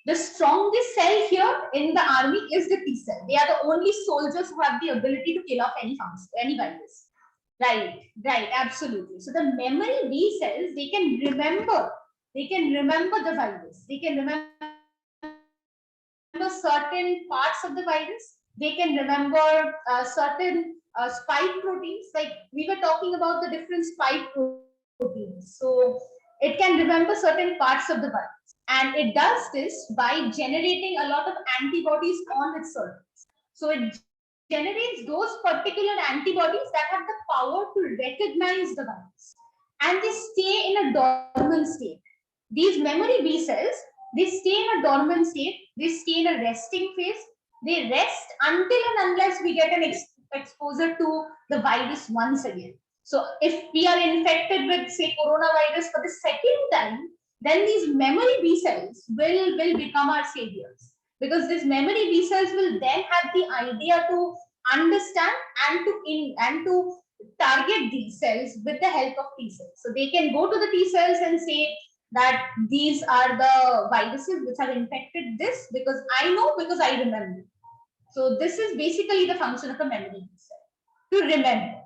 The strongest cell here in the army is the T cell. They are the only soldiers who have the ability to kill off any fungus, any virus. Right, absolutely. So the memory B cells, they can remember the virus. They can remember certain parts of the virus. They can remember certain spike proteins. Like we were talking about the different spike proteins. So it can remember certain parts of the virus. And it does this by generating a lot of antibodies on its surface. So it generates those particular antibodies that have the power to recognize the virus. And they stay in a dormant state. These memory B cells, they stay in a dormant state. They stay in a resting phase. They rest until and unless we get an exposure to the virus once again. So if we are infected with, say, coronavirus for the second time, then these memory B cells will become our saviors, because these memory B cells will then have the idea to understand and to target these cells with the help of T cells. So they can go to the T cells and say that these are the viruses which have infected this, because I know, because I remember. So this is basically the function of a memory B cell, to remember.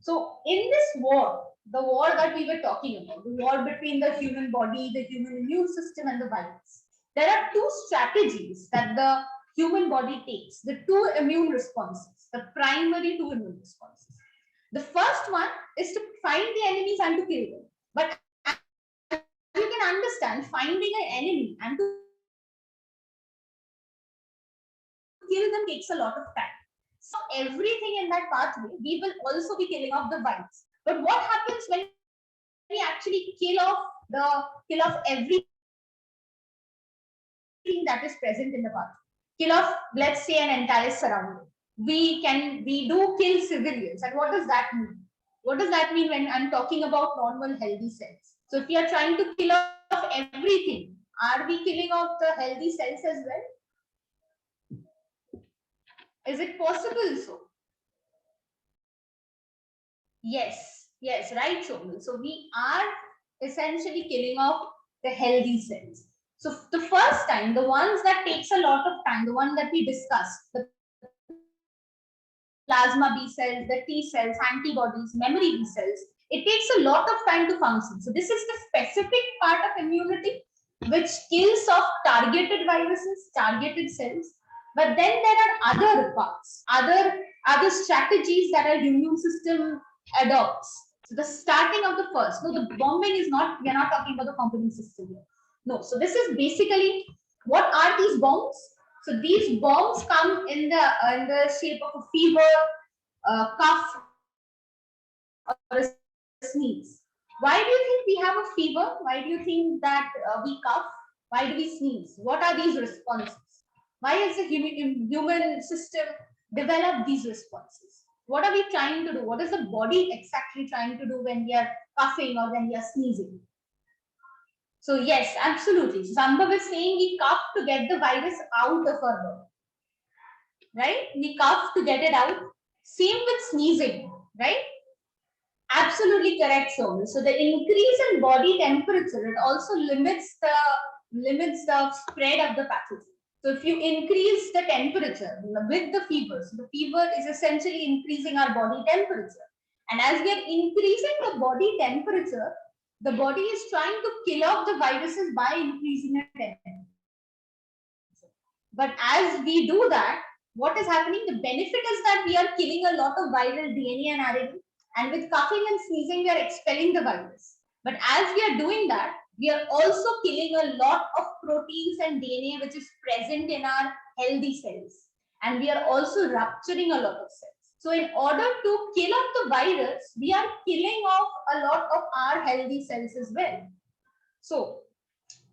So in this war, the war that we were talking about, the war between the human body, the human immune system, and the virus, there are two strategies that the human body takes, the two immune responses. the primary two immune responses. The first one is to find the enemies and to kill them. But as you can understand, finding an enemy and to kill them takes a lot of time. So everything in that pathway, we will also be killing off the virus. But what happens when we actually kill off everything that is present in the pathway? Kill off, let's say, an entire surrounding. We do kill civilians. And what does that mean? What does that mean when I'm talking about normal healthy cells? So if we are trying to kill off everything, are we killing off the healthy cells as well? Is it possible so? Yes, right, Somil. So we are essentially killing off the healthy cells. So the first time, the ones that takes a lot of time, the one that we discussed, the plasma B cells, the T cells, antibodies, memory B cells, it takes a lot of time to function. So this is the specific part of immunity which kills off targeted viruses, targeted cells. But then there are other parts, other strategies that our immune system adopts. So the starting of the first, no, the bombing is not, we are not talking about the competent system here. No, so this is basically, what are these bombs? So these bombs come in the shape of a fever, cough, or a sneeze. Why do you think we have a fever? Why do you think that we cough? Why do we sneeze? What are these responses? Why has the human system developed these responses? What are we trying to do? What is the body exactly trying to do when we are coughing or when we are sneezing? So yes, absolutely. Sambhav is saying we cough to get the virus out of our body. Right? We cough to get it out. Same with sneezing, right? Absolutely correct, Somil. So the increase in body temperature, it also limits the spread of the pathogen. So if you increase the temperature with the fever, so the fever is essentially increasing our body temperature. And as we are increasing the body temperature, the body is trying to kill off the viruses by increasing the temperature. But as we do that, what is happening? The benefit is that we are killing a lot of viral DNA and RNA. And with coughing and sneezing, we are expelling the virus. But as we are doing that, we are also killing a lot of proteins and DNA which is present in our healthy cells. And we are also rupturing a lot of cells. So in order to kill off the virus, we are killing off a lot of our healthy cells as well. So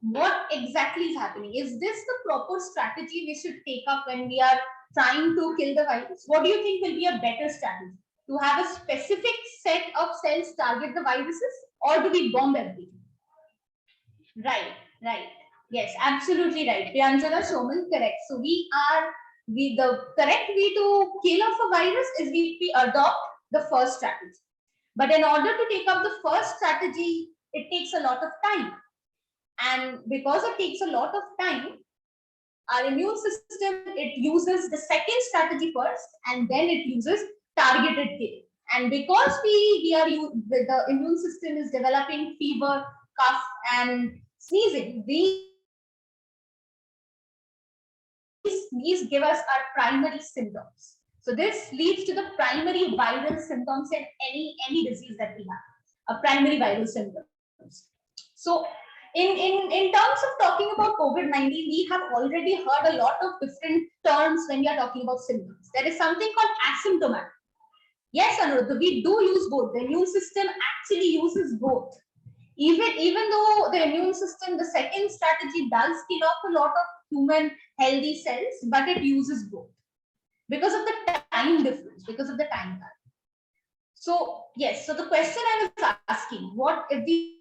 what exactly is happening? Is this the proper strategy we should take up when we are trying to kill the virus? What do you think will be a better strategy? To have a specific set of cells target the viruses, or do we bomb everything? Right. Yes, absolutely right. Priyanjana Soman, correct. So the correct way to kill off a virus is we adopt the first strategy. But in order to take up the first strategy, it takes a lot of time. And because it takes a lot of time, our immune system, it uses the second strategy first, and then it uses targeted killing. And because the immune system is developing fever, cough, and sneezing, these give us our primary symptoms. So this leads to the primary viral symptoms in any disease that we have, a primary viral symptoms. So in terms of talking about COVID-19, we have already heard a lot of different terms when we are talking about symptoms. There is something called asymptomatic. Yes, Anuruddha, we do use both. The immune system actually uses both. Even though the immune system, the second strategy does kill off a lot of human healthy cells, but it uses both because of the time difference, because of the time gap. So yes, so the question I was asking, what if these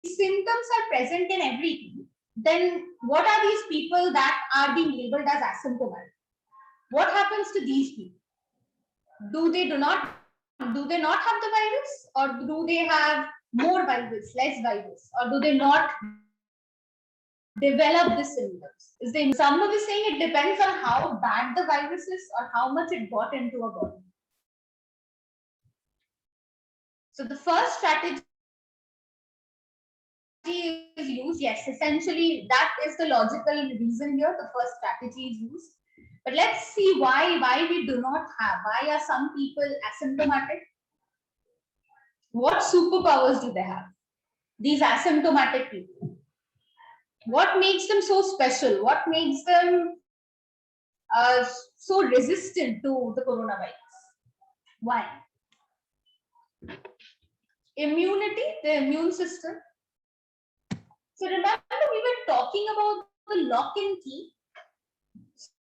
symptoms are present in everything, then what are these people that are being labeled as asymptomatic? What happens to these people? Do they not have the virus, or do they have more virus, less virus, or do they not develop the symptoms? Someone is saying it depends on how bad the virus is or how much it got into a body. So the first strategy is used. Yes, essentially that is the logical reason here. The first strategy is used. But let's see why we do not have. Why are some people asymptomatic? What superpowers do they have? These asymptomatic people. What makes them so special? What makes them so resistant to the coronavirus? Why? Immunity, the immune system. So remember, we were talking about the lock and key.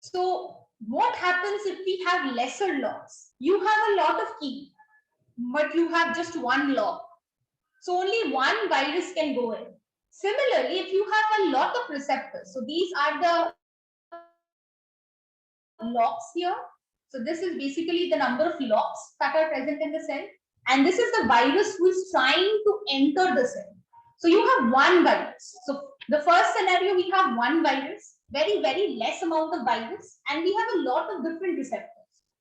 So what happens if we have lesser locks? You have a lot of key, but you have just one lock. So only one virus can go in. Similarly, if you have a lot of receptors, so these are the locks here. So this is basically the number of locks that are present in the cell. And this is the virus who is trying to enter the cell. So you have one virus. So the first scenario, we have one virus, very, very less amount of virus, and we have a lot of different receptors,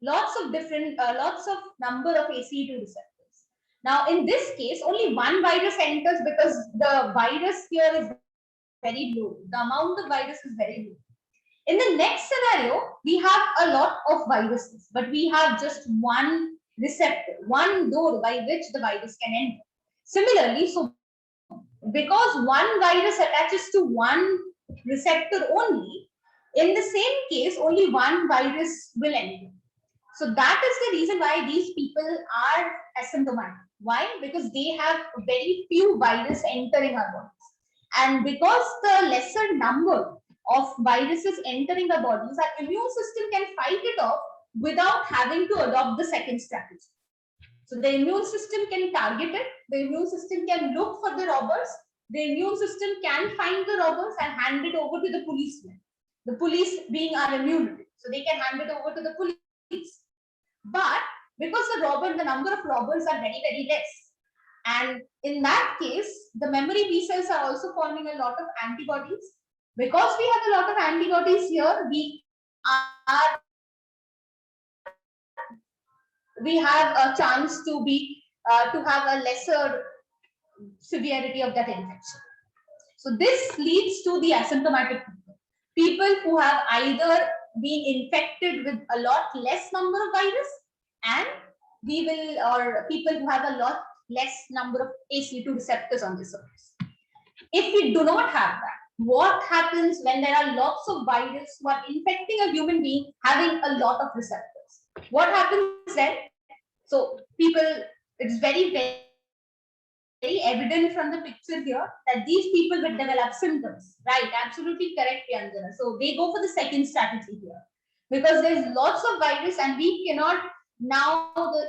lots of number of ACE2 receptors. Now, in this case, only one virus enters because the virus here is very low. The amount of virus is very low. In the next scenario, we have a lot of viruses, but we have just one receptor, one door by which the virus can enter. Similarly, so because one virus attaches to one receptor only, in the same case, only one virus will enter. So that is the reason why these people are asymptomatic. Why? Because they have very few viruses entering our bodies. And because the lesser number of viruses entering the bodies, our immune system can fight it off without having to adopt the second strategy. So the immune system can target it, the immune system can look for the robbers, the immune system can find the robbers and hand it over to the policemen. The police being our immunity. So they can hand it over to the police. But because the number of robbers are very, very less. And in that case, the memory B cells are also forming a lot of antibodies. Because we have a lot of antibodies here, we have a chance to have a lesser severity of that infection. So this leads to the asymptomatic people who have either been infected with a lot less number of virus, and people who have a lot less number of ACE2 receptors on the surface. If we do not have that, what happens when there are lots of virus who are infecting a human being having a lot of receptors? What happens then? So it's very, very, very evident from the picture here that these people will develop symptoms. Right, absolutely correct, Yanjana. So they go for the second strategy here because there's lots of virus and the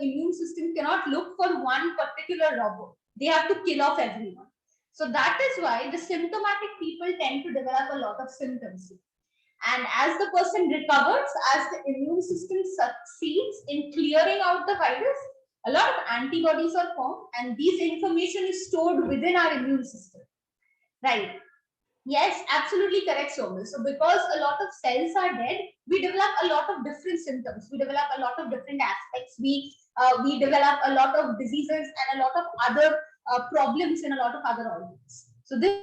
immune system cannot look for one particular robber. They have to kill off everyone. So that is why the symptomatic people tend to develop a lot of symptoms. And as the person recovers, as the immune system succeeds in clearing out the virus, a lot of antibodies are formed, and this information is stored within our immune system. Right. Yes, absolutely correct, Somil. So because a lot of cells are dead, we develop a lot of different symptoms. We develop a lot of different aspects. We develop a lot of diseases and a lot of other problems in a lot of other organs. So this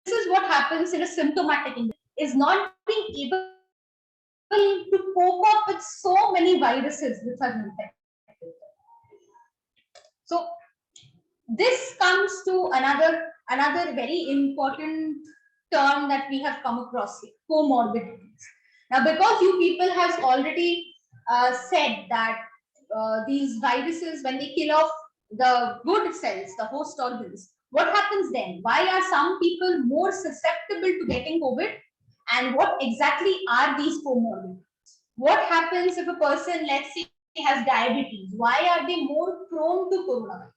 is what happens in a symptomatic individual, is not being able to cope up with so many viruses which are infected. So this comes to another very important term that we have come across here, comorbidities. Now, because you people have already said that these viruses, when they kill off the good cells, the host organs, what happens then? Why are some people more susceptible to getting COVID? And what exactly are these comorbidities? What happens if a person, let's say, has diabetes? Why are they more prone to coronavirus?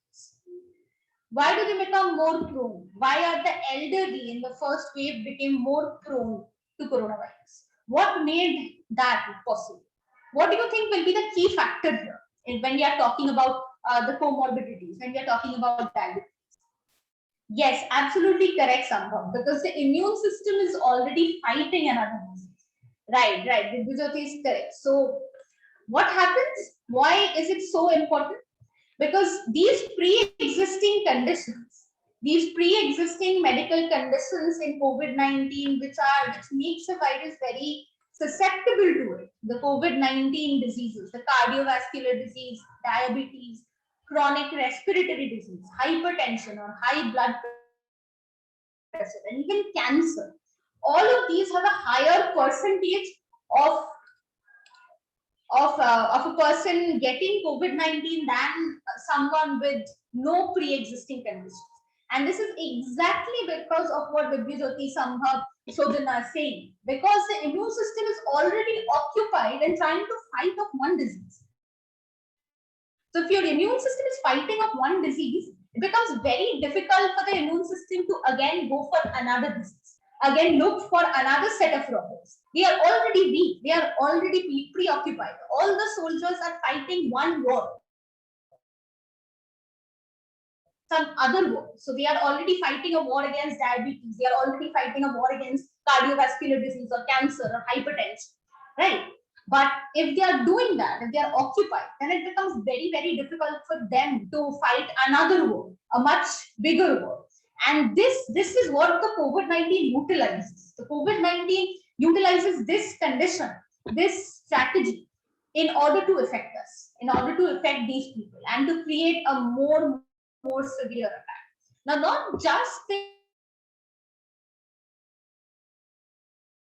Why do they become more prone? Why are the elderly in the first wave became more prone to coronavirus? What made that possible? What do you think will be the key factor here when we are talking about the comorbidities, when we are talking about diabetes? Yes, absolutely correct, Sambhav, because the immune system is already fighting another disease. Right. Vijayati is correct. So what happens? Why is it so important? Because these pre-existing conditions these pre-existing medical conditions in COVID-19, which makes the virus very susceptible to it. The COVID-19 diseases, the cardiovascular disease, diabetes, chronic respiratory disease, hypertension or high blood pressure, and even cancer. All of these have a higher percentage of a person getting COVID-19 than someone with no pre-existing conditions. And this is exactly because of what Vidyajyoti Sambhav are saying. Because the immune system is already occupied and trying to fight off one disease. So if your immune system is fighting off one disease, it becomes very difficult for the immune system to again go for another disease. Again, look for another set of problems. They are already weak. They are already preoccupied. All the soldiers are fighting one war, some other war. So they are already fighting a war against diabetes. They are already fighting a war against cardiovascular disease or cancer or hypertension, right? But if they are doing that, if they are occupied, then it becomes very, very difficult for them to fight another war, a much bigger war. And this is what the COVID-19 utilizes. The COVID-19 utilizes this condition, this strategy, in order to affect us, in order to affect these people, and to create a more severe attack. Now, not just the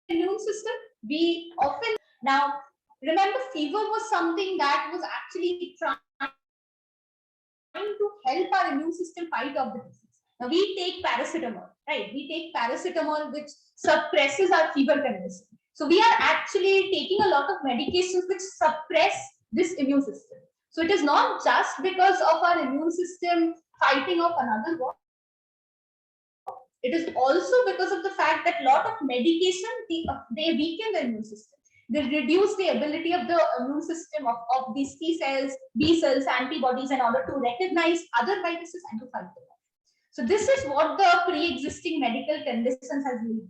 immune system, we often now remember fever was something that was actually trying to help our immune system fight off the disease. Now we take paracetamol, right? We take paracetamol, which suppresses our fever condition. So we are actually taking a lot of medications which suppress this immune system. So it is not just because of our immune system fighting off another war. It is also because of the fact that a lot of medication, they weaken the immune system. They reduce the ability of the immune system of these T cells, B cells, antibodies in order to recognize other viruses and to fight them. So this is what the pre-existing medical conditions has led.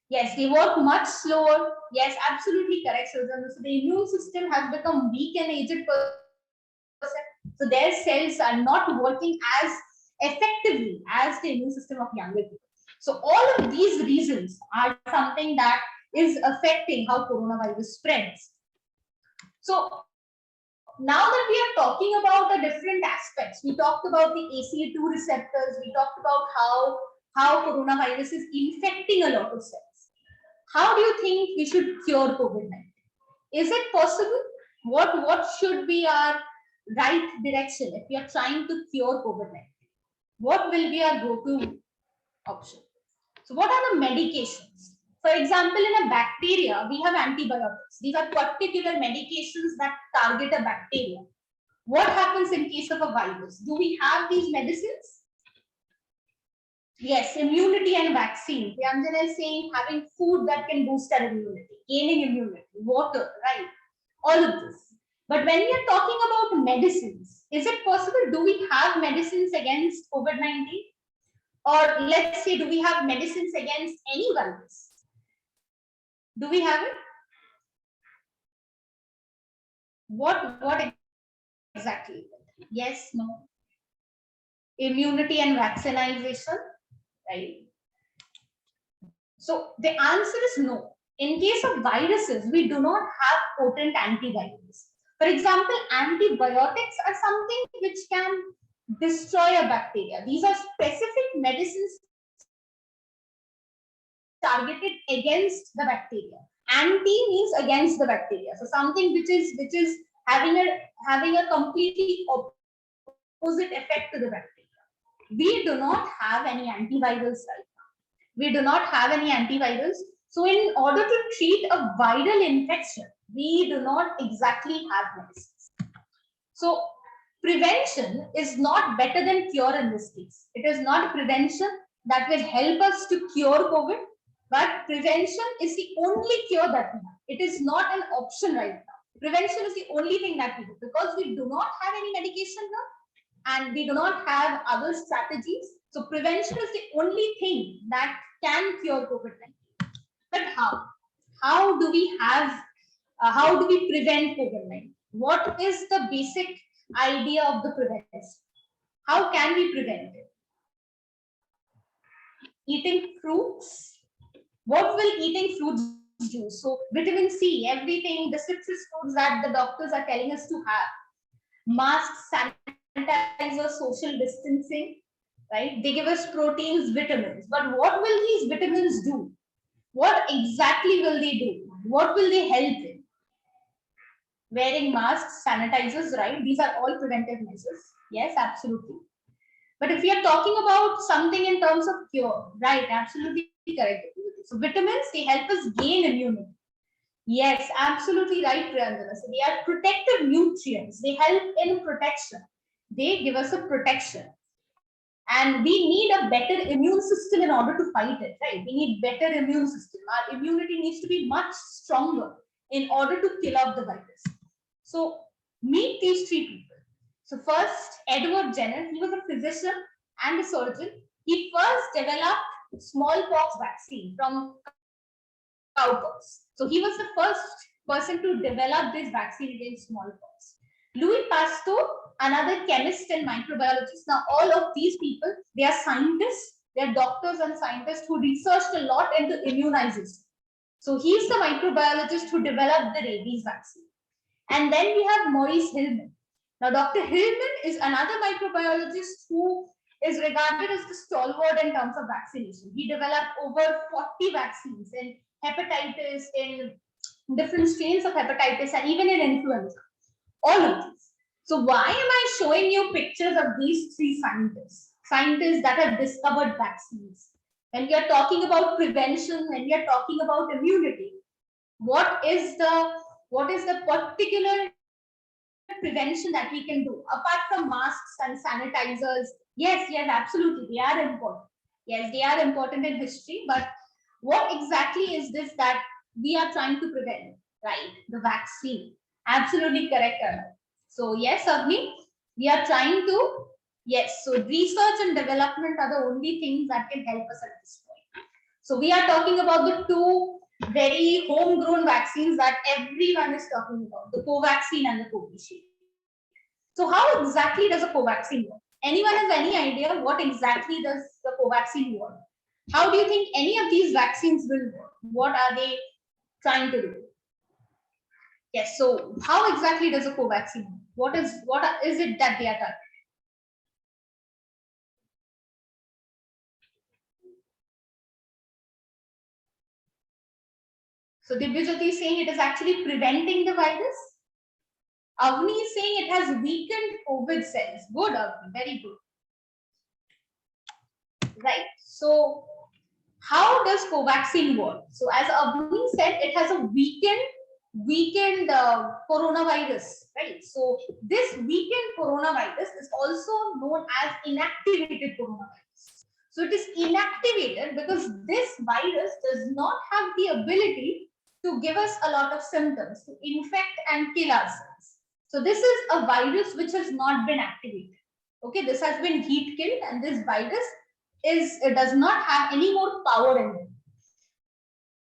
Yes, they work much slower. Yes, absolutely correct. So the immune system has become weak and aged person. So their cells are not working as effectively as the immune system of younger people. So all of these reasons are something that is affecting how coronavirus spreads. So now that we are talking about the different aspects, we talked about the ACE2 receptors, we talked about how coronavirus is infecting a lot of cells. How do you think we should cure COVID-19? Is it possible? What should be our right direction if we are trying to cure COVID-19? What will be our go-to option? So what are the medications? For example, in a bacteria, we have antibiotics. These are particular medications that target a bacteria. What happens in case of a virus? Do we have these medicines? Yes, immunity and vaccine. Priyanjana is saying having food that can boost our immunity, gaining immunity, water, right? All of this. But when we are talking about medicines, is it possible? Do we have medicines against COVID-19? Or let's say, do we have medicines against any virus? Do we have it? What exactly? Yes, no. Immunity and vaccination, right? So the answer is no. In case of viruses, we do not have potent antivirals. For example, antibiotics are something which can destroy a bacteria. These are specific medicines targeted against the bacteria. Anti means against the bacteria. So something which is having a completely opposite effect to the bacteria. We do not have any antivirals right now. We do not have any antivirals. So in order to treat a viral infection, we do not exactly have medicines. So prevention is not better than cure in this case. It is not prevention that will help us to cure COVID, but prevention is the only cure that we have. It is not an option right now. Prevention is the only thing that we do because we do not have any medication now and we do not have other strategies. So prevention is the only thing that can cure COVID-19. But how? How do we prevent COVID-19? What is the basic idea of the prevention? How can we prevent it? Eating fruits. What will eating fruits do? So vitamin C, everything, the citrus fruits that the doctors are telling us to have. Masks, sanitizer, social distancing, right? They give us proteins, vitamins. But what will these vitamins do? What exactly will they do? What will they help in? Wearing masks, sanitizers, right? These are all preventive measures. Yes, absolutely. But if we are talking about something in terms of cure, right? Absolutely correct. So vitamins, they help us gain immunity. Yes, absolutely right, Priyandana. So they are protective nutrients. They help in protection. They give us a protection. And we need a better immune system in order to fight it, right? We need better immune system. Our immunity needs to be much stronger in order to kill off the virus. So meet these three people. So first, Edward Jenner, he was a physician and a surgeon. He first developed smallpox vaccine from cowpox. So he was the first person to develop this vaccine against smallpox. Louis Pasteur, another chemist and microbiologist. Now, all of these people, they are scientists, they are doctors and scientists who researched a lot into immunization. So he's the microbiologist who developed the rabies vaccine. And then we have Maurice Hilleman. Now, Dr. Hilleman is another microbiologist who is regarded as the stalwart in terms of vaccination. He developed over 40 vaccines in hepatitis, in different strains of hepatitis, and even in influenza. All of these. So why am I showing you pictures of these three scientists? Scientists that have discovered vaccines. When we are talking about prevention, when we are talking about immunity, what is the particular prevention that we can do apart from masks and sanitizers? Yes, absolutely, they are important. Yes, they are important in history, but what exactly is this that we are trying to prevent? Right, the vaccine. Absolutely correct, Arnav. So yes, Agni, we are trying to, yes, so research and development are the only things that can help us at this point. So we are talking about the two very homegrown vaccines that everyone is talking about, the Covaxin and the Covishield. So how exactly does a Covaxin work? Anyone has any idea what exactly does the Covaxin work? How do you think any of these vaccines will work? What are they trying to do? Yes, so how exactly does a Covaxin work? What is it that they are targeting? So Divyajyoti is saying it is actually preventing the virus. Avni is saying it has weakened COVID cells. Good, Avni, very good. Right. So how does Covaxin work? So as Avni said, it has a weakened coronavirus, right? So this weakened coronavirus is also known as inactivated coronavirus. So it is inactivated because this virus does not have the ability to give us a lot of symptoms, to infect and kill ourselves. So this is a virus which has not been activated. Okay, this has been heat killed, and this virus does not have any more power in it.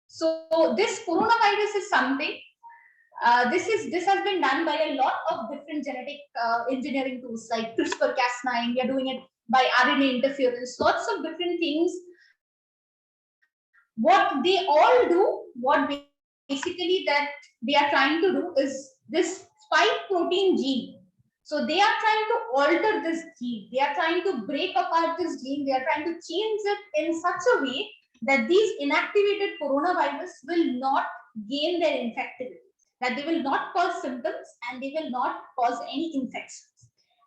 So this coronavirus is something. This has been done by a lot of different genetic engineering tools like CRISPR-Cas9. We are doing it by RNA interference. Lots of different things. What they all do, what basically that they are trying to do is this spike protein gene. So they are trying to alter this gene. They are trying to break apart this gene. They are trying to change it in such a way that these inactivated coronavirus will not gain their infectivity, that they will not cause symptoms and they will not cause any infections.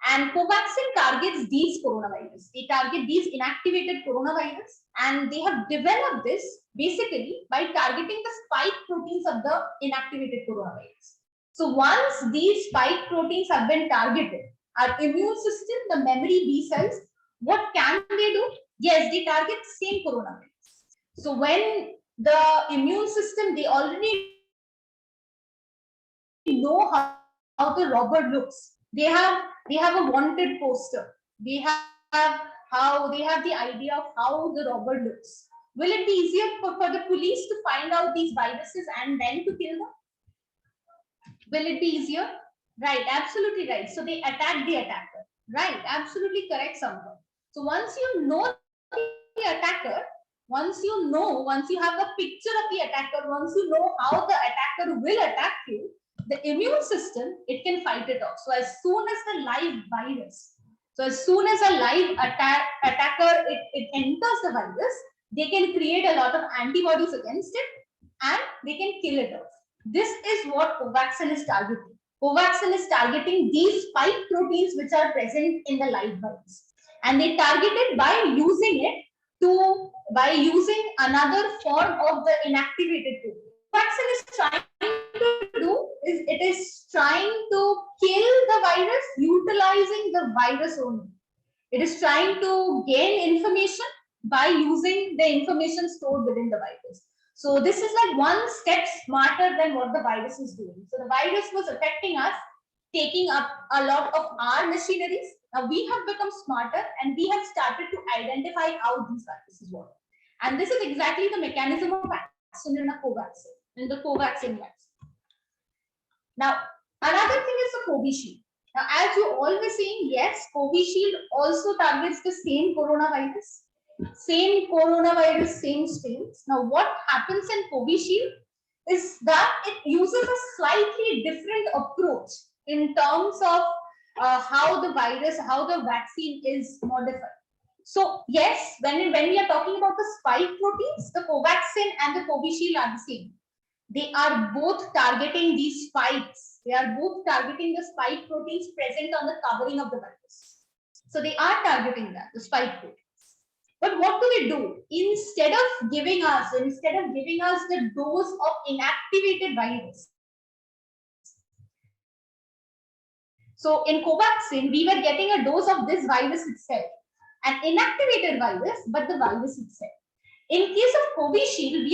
And Covaxin targets these coronavirus. They target these inactivated coronavirus, and they have developed this basically by targeting the spike proteins of the inactivated coronavirus. So once these spike proteins have been targeted, our immune system, the memory B cells, what can they do? Yes, they target the same coronavirus. So when the immune system, they already know how the robber looks. They have a wanted poster. They have the idea of how the robber looks. Will it be easier for the police to find out these viruses and then to kill them? Will it be easier? Right, absolutely right. So they attack the attacker. Right, absolutely correct, Sampath. So once you know the attacker, once you have the picture of the attacker, once you know how the attacker will attack you, the immune system, it can fight it off. So as soon as the live virus, so as soon as a live attacker, it enters the virus, they can create a lot of antibodies against it and they can kill it off. This is what Covaxin is targeting. Covaxin is targeting these spike proteins which are present in the live virus. And they target it by using another form of the inactivated protein. Covaxin is trying to do is it is trying to kill the virus utilizing the virus only. It is trying to gain information by using the information stored within the virus. So this is like one step smarter than what the virus is doing. So the virus was affecting us, taking up a lot of our machineries. Now we have become smarter and we have started to identify how these viruses work. And this is exactly the mechanism of action in the Covaxin vaccine. Now, another thing is the Covishield. Now, as you all were saying, yes, Covishield also targets the same coronavirus, same strains. Now, what happens in Covishield is that it uses a slightly different approach in terms of how the vaccine is modified. So, yes, when we are talking about the spike proteins, the Covaxin and the Covishield are the same. They are both targeting these spikes. They are both targeting the spike proteins present on the covering of the virus. So they are targeting that, the spike proteins. But what do they do? Instead of giving us the dose of inactivated virus. So in Covaxin, we were getting a dose of this virus itself, an inactivated virus, but the virus itself. In case of Covishield,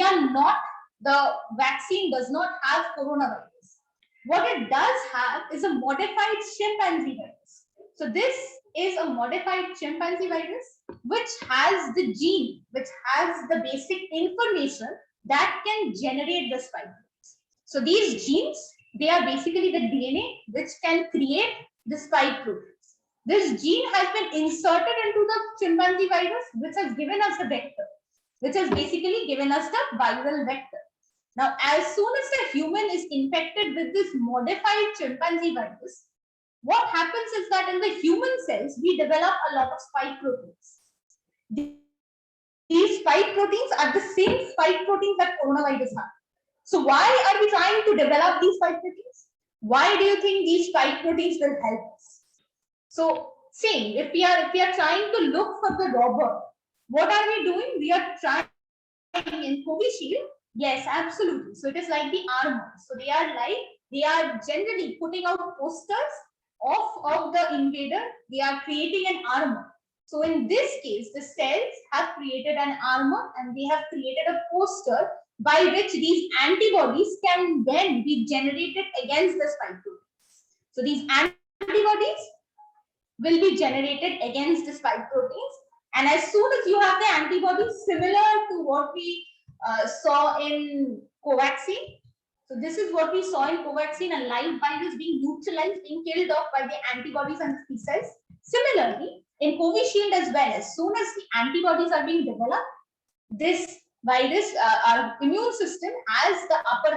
the vaccine does not have coronavirus. What it does have is a modified chimpanzee virus. So this is a modified chimpanzee virus which has the gene, which has the basic information that can generate the spike proteins. So these genes, they are basically the DNA which can create the spike proteins. This gene has been inserted into the chimpanzee virus, which has given us the vector, which has basically given us the viral vector. Now, as soon as the human is infected with this modified chimpanzee virus, what happens is that in the human cells, we develop a lot of spike proteins. These spike proteins are the same spike proteins that coronavirus have. So why are we trying to develop these spike proteins? Why do you think these spike proteins will help us? So, same, if we are trying to look for the robber, what are we doing? We are trying in Covishield. Yes, absolutely. So it is like the armor. So they are generally putting out posters of the invader. They are creating an armor. So in this case, the cells have created an armor and they have created a poster by which these antibodies can then be generated against the spike proteins. So these antibodies will be generated against the spike proteins. And as soon as you have the antibodies similar to what we saw in Covaxin. So this is what we saw in Covaxin, a live virus being neutralized, being killed off by the antibodies and T cells. Similarly, in Covishield as well, as soon as the antibodies are being developed, this virus, our immune system has the upper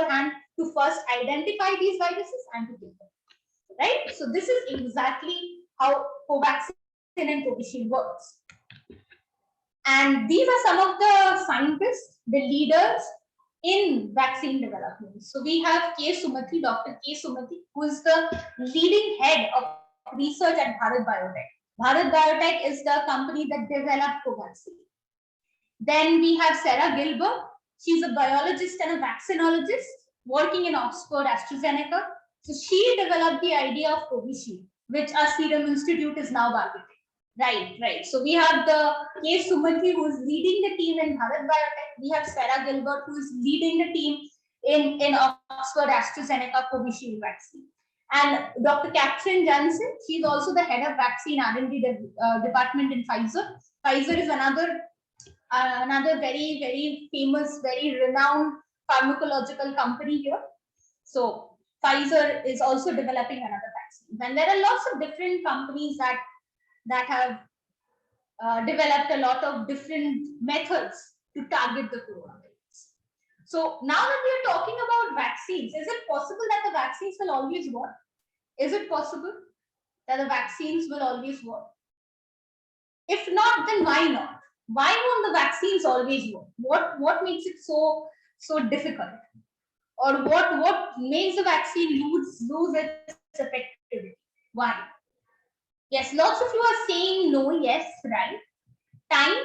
hand to first identify these viruses and to kill them. Right? So this is exactly how Covaxin and Covishield works. And these are some of the scientists, the leaders in vaccine development. So we have K. Sumathi, Dr. K. Sumathi, who is the leading head of research at Bharat Biotech. Bharat Biotech is the company that developed Covaxin. Then we have Sarah Gilbert. She's a biologist and a vaccinologist working in Oxford AstraZeneca. So she developed the idea of Covishield, which our Serum Institute is now marketing. Right. So we have the K. Sumathi, who is leading the team in Bharat Biotech. We have Sarah Gilbert, who is leading the team in Oxford AstraZeneca Covishield vaccine. And Dr. Katrin Jansen, she's also the head of vaccine R&D department in Pfizer. Pfizer is another very, very famous, very renowned pharmacological company here. So Pfizer is also developing another vaccine. And there are lots of different companies that have developed a lot of different methods to target the coronavirus. So now that we are talking about vaccines, is it possible that the vaccines will always work? Is it possible that the vaccines will always work? If not, then why not? Why won't the vaccines always work? What makes it so difficult? Or what makes the vaccine lose its effectivity? Why? Yes, lots of you are saying no, yes, right. Time?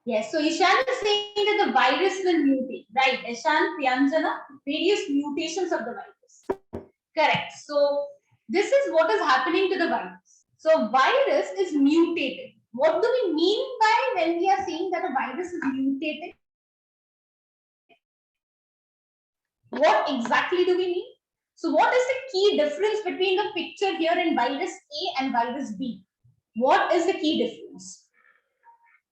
Yes, so Ishan is saying that the virus will mutate, right? Ishan, Priyanjana, various mutations of the virus. Correct. So this is what is happening to the virus. So virus is mutated. What do we mean by when we are saying that a virus is mutated? What exactly do we mean? So what is the key difference between the picture here in virus A and virus B? What is the key difference?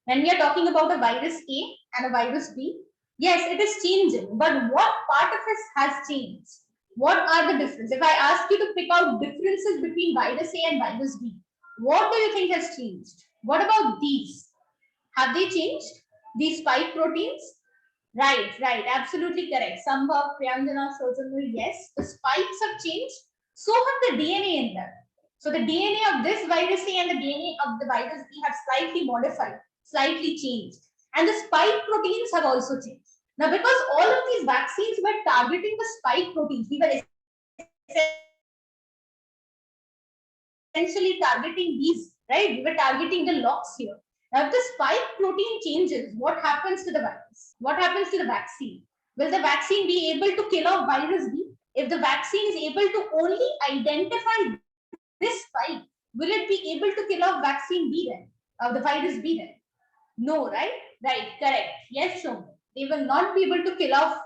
When we are talking about a virus A and a virus B, yes, it is changing, but what part of it has changed? What are the differences? If I ask you to pick out differences between virus A and virus B, what do you think has changed? What about these? Have they changed? These spike proteins? Right, absolutely correct. Sambhav, Priyanjana, Sojanul, yes, the spikes have changed. So have the DNA in them. So the DNA of this virus A and the DNA of the virus B have slightly modified, slightly changed. And the spike proteins have also changed. Now, because all of these vaccines were targeting the spike proteins, we were essentially targeting these, right? We were targeting the locks here. Now, if the spike protein changes, what happens to the virus? What happens to the vaccine? Will the vaccine be able to kill off virus B? If the vaccine is able to only identify this spike, will it be able to kill off vaccine B then? The virus B then? No, right? Right, correct. Yes, Shom. They will not be able to kill off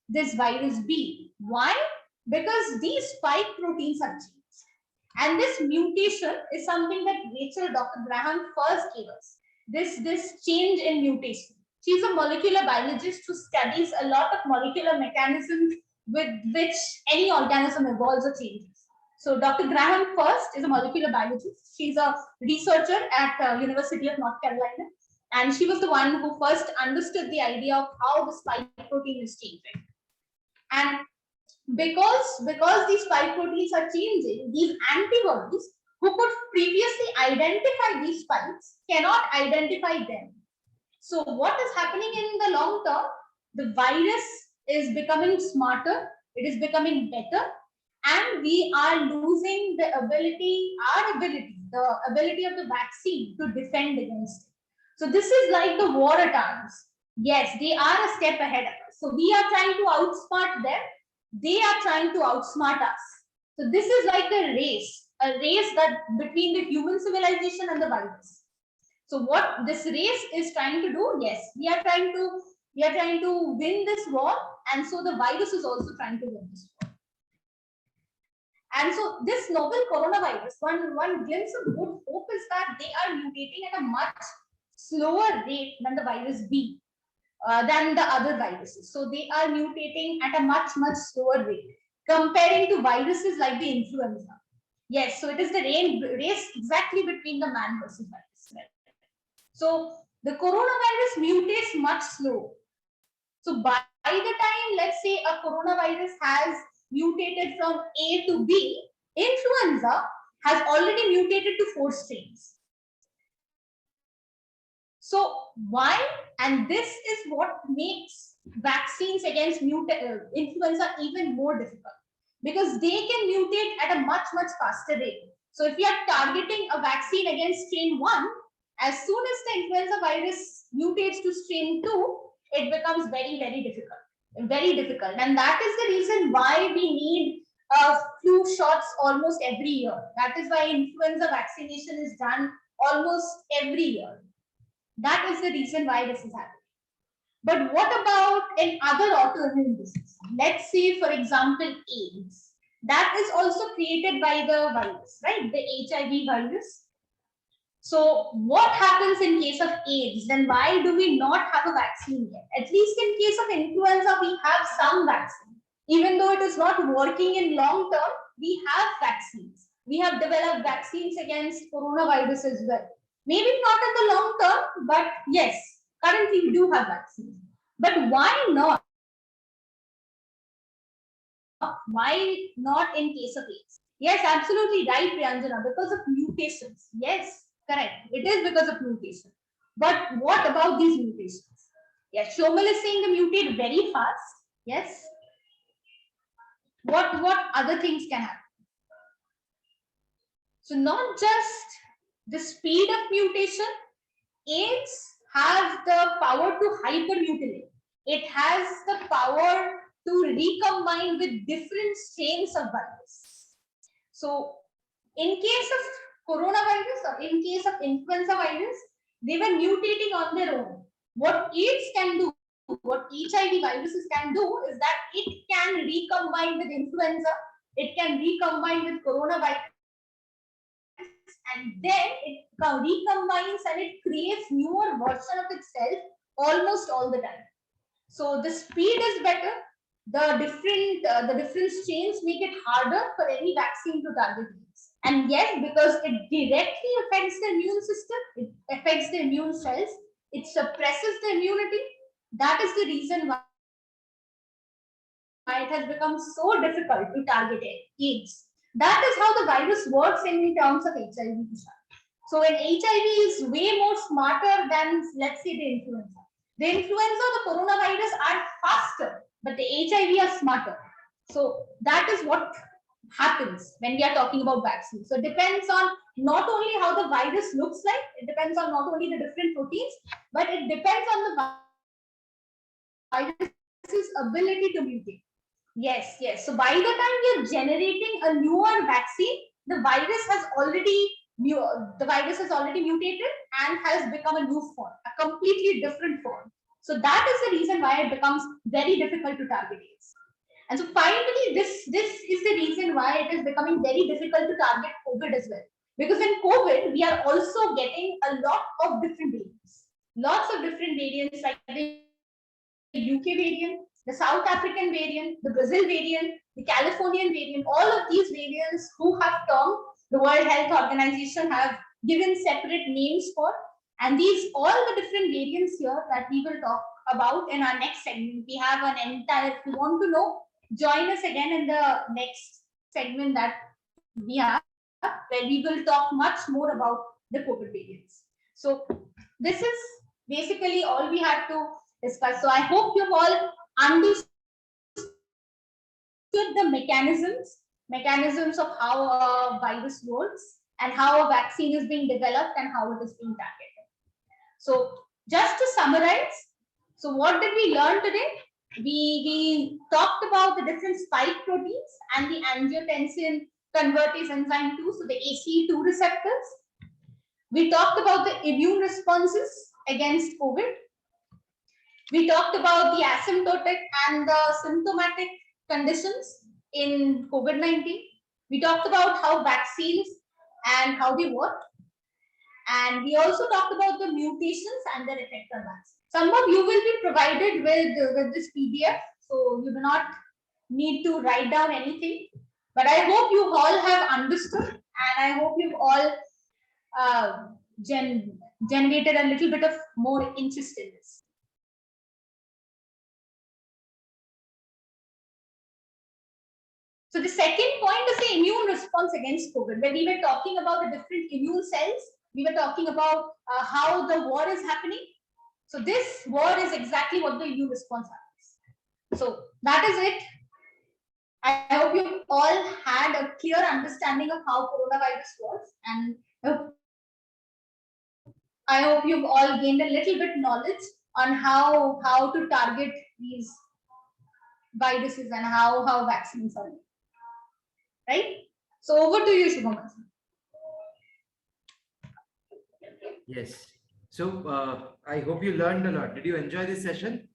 this virus B. Why? Because these spike proteins have changed. And this mutation is something that Rachel Dr. Graham first gave us. This change in mutation. She's a molecular biologist who studies a lot of molecular mechanisms with which any organism evolves or changes. So Dr. Graham first is a molecular biologist. She's a researcher at University of North Carolina. And she was the one who first understood the idea of how the spike protein is changing. And because these spike proteins are changing, these antibodies who could previously identify these spikes cannot identify them. So what is happening in the long term? The virus is becoming smarter, it is becoming better, and we are losing the ability of the vaccine to defend against it. So this is like the war at arms. Yes, they are a step ahead of us. So we are trying to outsmart them. They are trying to outsmart us. So this is like a race that between the human civilization and the virus. So what this race is trying to do? Yes, we are trying to win this war, and so the virus is also trying to win this war. And so this novel coronavirus, one glimpse of good hope is that they are mutating at a much slower rate than the virus B, than the other viruses. So they are mutating at a much slower rate comparing to viruses like the influenza. Yes, so it is the race exactly between the man versus virus. Right? So the coronavirus mutates much slower. So by the time, let's say, a coronavirus has mutated from A to B, influenza has already mutated to 4 strains. So why? And this is what makes vaccines against influenza even more difficult, because they can mutate at a much faster rate. So if you are targeting a vaccine against strain 1, as soon as the influenza virus mutates to strain 2, it becomes very difficult. And that is the reason why we need flu shots almost every year. That is why influenza vaccination is done almost every year. That is the reason why this is happening. But what about in other autoimmune diseases? Let's say, for example, AIDS. That is also created by the virus, right? The HIV virus. So what happens in case of AIDS? Then why do we not have a vaccine yet? At least in case of influenza, we have some vaccine. Even though it is not working in long term, we have vaccines. We have developed vaccines against coronavirus as well. Maybe not in the long term, but yes, currently we do have vaccines. But why not? Why not in case of AIDS? Yes, absolutely right, Priyanjana, because of mutations. Yes, correct. It is because of mutation. But what about these mutations? Yes, Shomal is saying they mutate very fast. Yes. What other things can happen? So not just the speed of mutation, AIDS has the power to hypermutilate. It has the power to recombine with different strains of virus. So in case of coronavirus or in case of influenza virus, they were mutating on their own. What AIDS can do, what HIV viruses can do is that it can recombine with influenza, it can recombine with coronavirus, and then it recombines and it creates newer version of itself almost all the time. So the speed is better. The different strains make it harder for any vaccine to target these. And yes, because it directly affects the immune system, it affects the immune cells, it suppresses the immunity. That is the reason why it has become so difficult to target AIDS. That is how the virus works in terms of HIV. So when HIV is way more smarter than, let's say, the influenza. The influenza, the coronavirus are faster, but the HIV are smarter. So that is what happens when we are talking about vaccines. So it depends on not only how the virus looks like, it depends on not only the different proteins, but it depends on the virus's ability to mutate. Yes, yes. So by the time you're generating a newer vaccine, the virus has already mutated and has become a new form, a completely different form. So that is the reason why it becomes very difficult to target AIDS. And so finally, this is the reason why it is becoming very difficult to target COVID as well. Because in COVID, we are also getting a lot of different variants. Lots of different variants like the UK variant, the South African variant, the Brazil variant, the Californian variant, all of these variants who have termed the World Health Organization have given separate names for, and these all the different variants here that we will talk about in our next segment. We have an entire, if you want to know, join us again in the next segment that we have, where we will talk much more about the COVID variants. So this is basically all we had to discuss. So I hope you've all understood the mechanisms of how a virus works and how a vaccine is being developed and how it is being targeted. So just to summarize, so what did we learn today? We talked about the different spike proteins and the angiotensin convertase enzyme 2, so the ACE2 receptors. We talked about the immune responses against COVID. We talked about the asymptomatic and the symptomatic conditions in COVID-19. We talked about how vaccines and how they work. And we also talked about the mutations and their effect on vaccines. Some of you will be provided with this PDF, so you do not need to write down anything. But I hope you all have understood, and I hope you've all generated a little bit of more interest in this. So the second point is the immune response against COVID. When we were talking about the different immune cells, we were talking about how the war is happening. So this war is exactly what the immune response happens. So that is it. I hope you all had a clear understanding of how coronavirus works, and I hope you've all gained a little bit knowledge on how to target these viruses and how vaccines are made. Right? So over to you, Shubham. Yes. So I hope you learned a lot. Did you enjoy this session?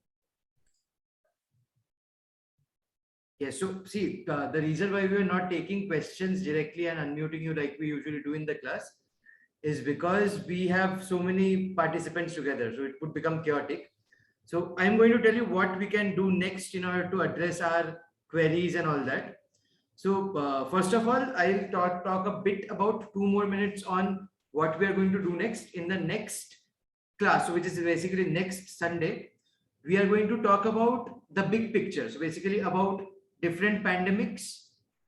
Yes. So see, the reason why we are not taking questions directly and unmuting you like we usually do in the class is because we have so many participants together. So it would become chaotic. So I'm going to tell you what we can do next in order to address our queries and all that. So first of all, I'll talk a bit about 2 more minutes on what we are going to do next in the next class, so which is basically next Sunday, we are going to talk about the big picture. So basically about different pandemics,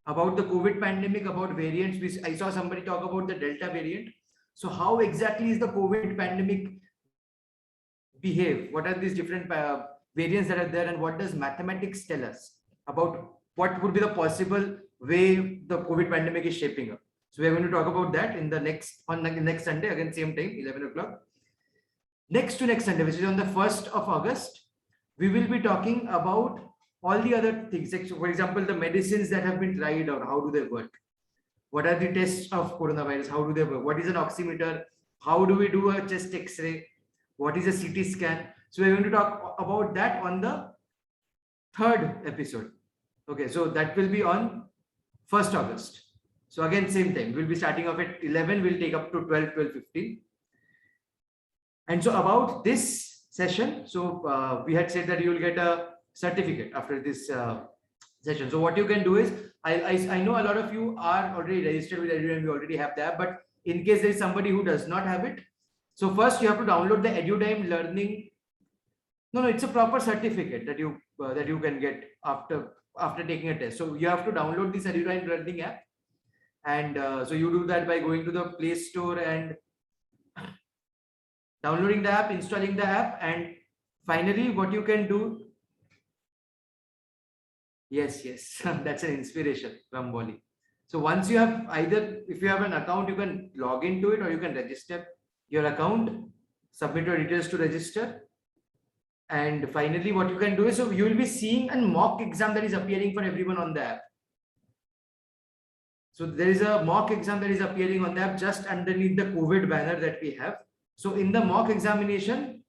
about the COVID pandemic, about variants. I saw somebody talk about the Delta variant. So how exactly is the COVID pandemic behave? What are these different variants that are there, and what does mathematics tell us about what would be the possible way the COVID pandemic is shaping up? So we are going to talk about that in the next Sunday, again same time, 11 o'clock. Next Sunday, which is on the 1st of August, we will be talking about all the other things. Like, for example, the medicines that have been tried out, how do they work? What are the tests of coronavirus? How do they work? What is an oximeter? How do we do a chest X-ray? What is a CT scan? So we're going to talk about that on the 3rd episode. Okay, so that will be on 1st August. So again, same time, we'll be starting off at 11, we'll take up to 12:15. And so about this session, so we had said that you will get a certificate after this session. So what you can do is, I know a lot of you are already registered with EduDime, you already have that, but in case there is somebody who does not have it, so first you have to download the EduDime Learning. No, it's a proper certificate that you can get after taking a test. So you have to download this EduDime Learning app, and so you do that by going to the Play Store and downloading the app, installing the app, and finally what you can do. Yes, that's an inspiration from Bolly. So once you have if you have an account, you can log into it, or you can register your account, submit your details to register. And finally, what you can do is, so you will be seeing a mock exam that is appearing for everyone on the app. So there is a mock exam that is appearing on the app just underneath the COVID banner that we have. So in the mock examination,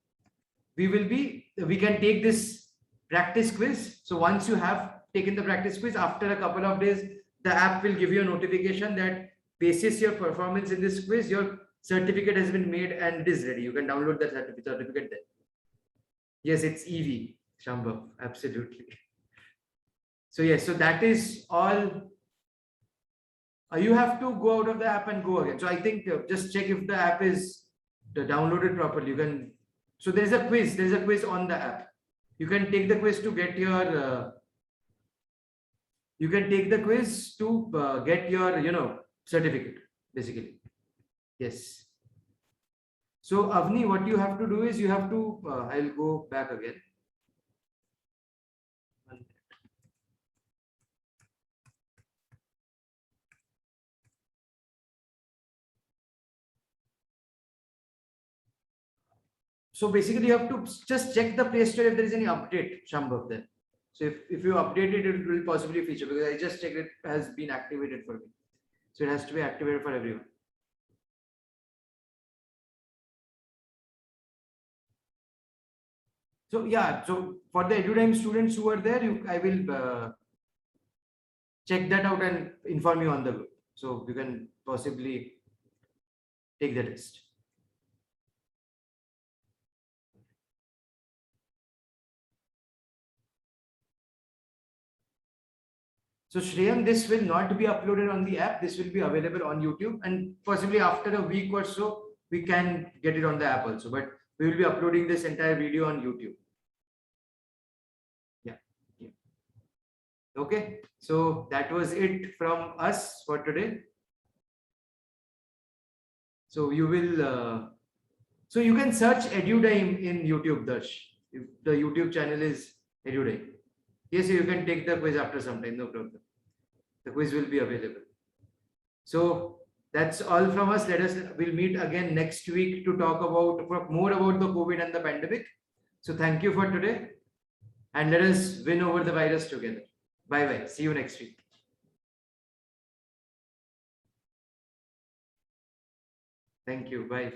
we can take this practice quiz. So once you have taken the practice quiz, after a couple of days, the app will give you a notification that basis your performance in this quiz, your certificate has been made and it is ready. You can download that certificate there. Yes, it's EV, Shambhav, absolutely. So yes, so that is all. You have to go out of the app and go again. So I think just check if the app is downloaded properly. You can. So there is a quiz. There is a quiz on the app. You can take the quiz to get your. You can take the quiz to get your certificate basically. Yes. So Avni, what you have to do is you have to. I'll go back again. So basically, you have to just check the Play Store if there is any update, Shambhav, there. So if you update it, it will possibly feature, because I just checked it has been activated for me. So it has to be activated for everyone. So yeah, so for the EduDime students who are there, I will check that out and inform you on the group. So you can possibly take the test. So Shreyam, this will not be uploaded on the app. This will be available on YouTube, and possibly after a week or so, we can get it on the app also. But we will be uploading this entire video on YouTube. Yeah. Okay. So that was it from us for today. So you will. So you can search EduDime in YouTube, Darsh. If the YouTube channel is EduDime. Yes, you can take the quiz after some time, no problem. The quiz will be available. So that's all from us. We'll meet again next week to talk more about the COVID and the pandemic. So thank you for today, and let us win over the virus together. Bye-bye. See you next week. Thank you. Bye.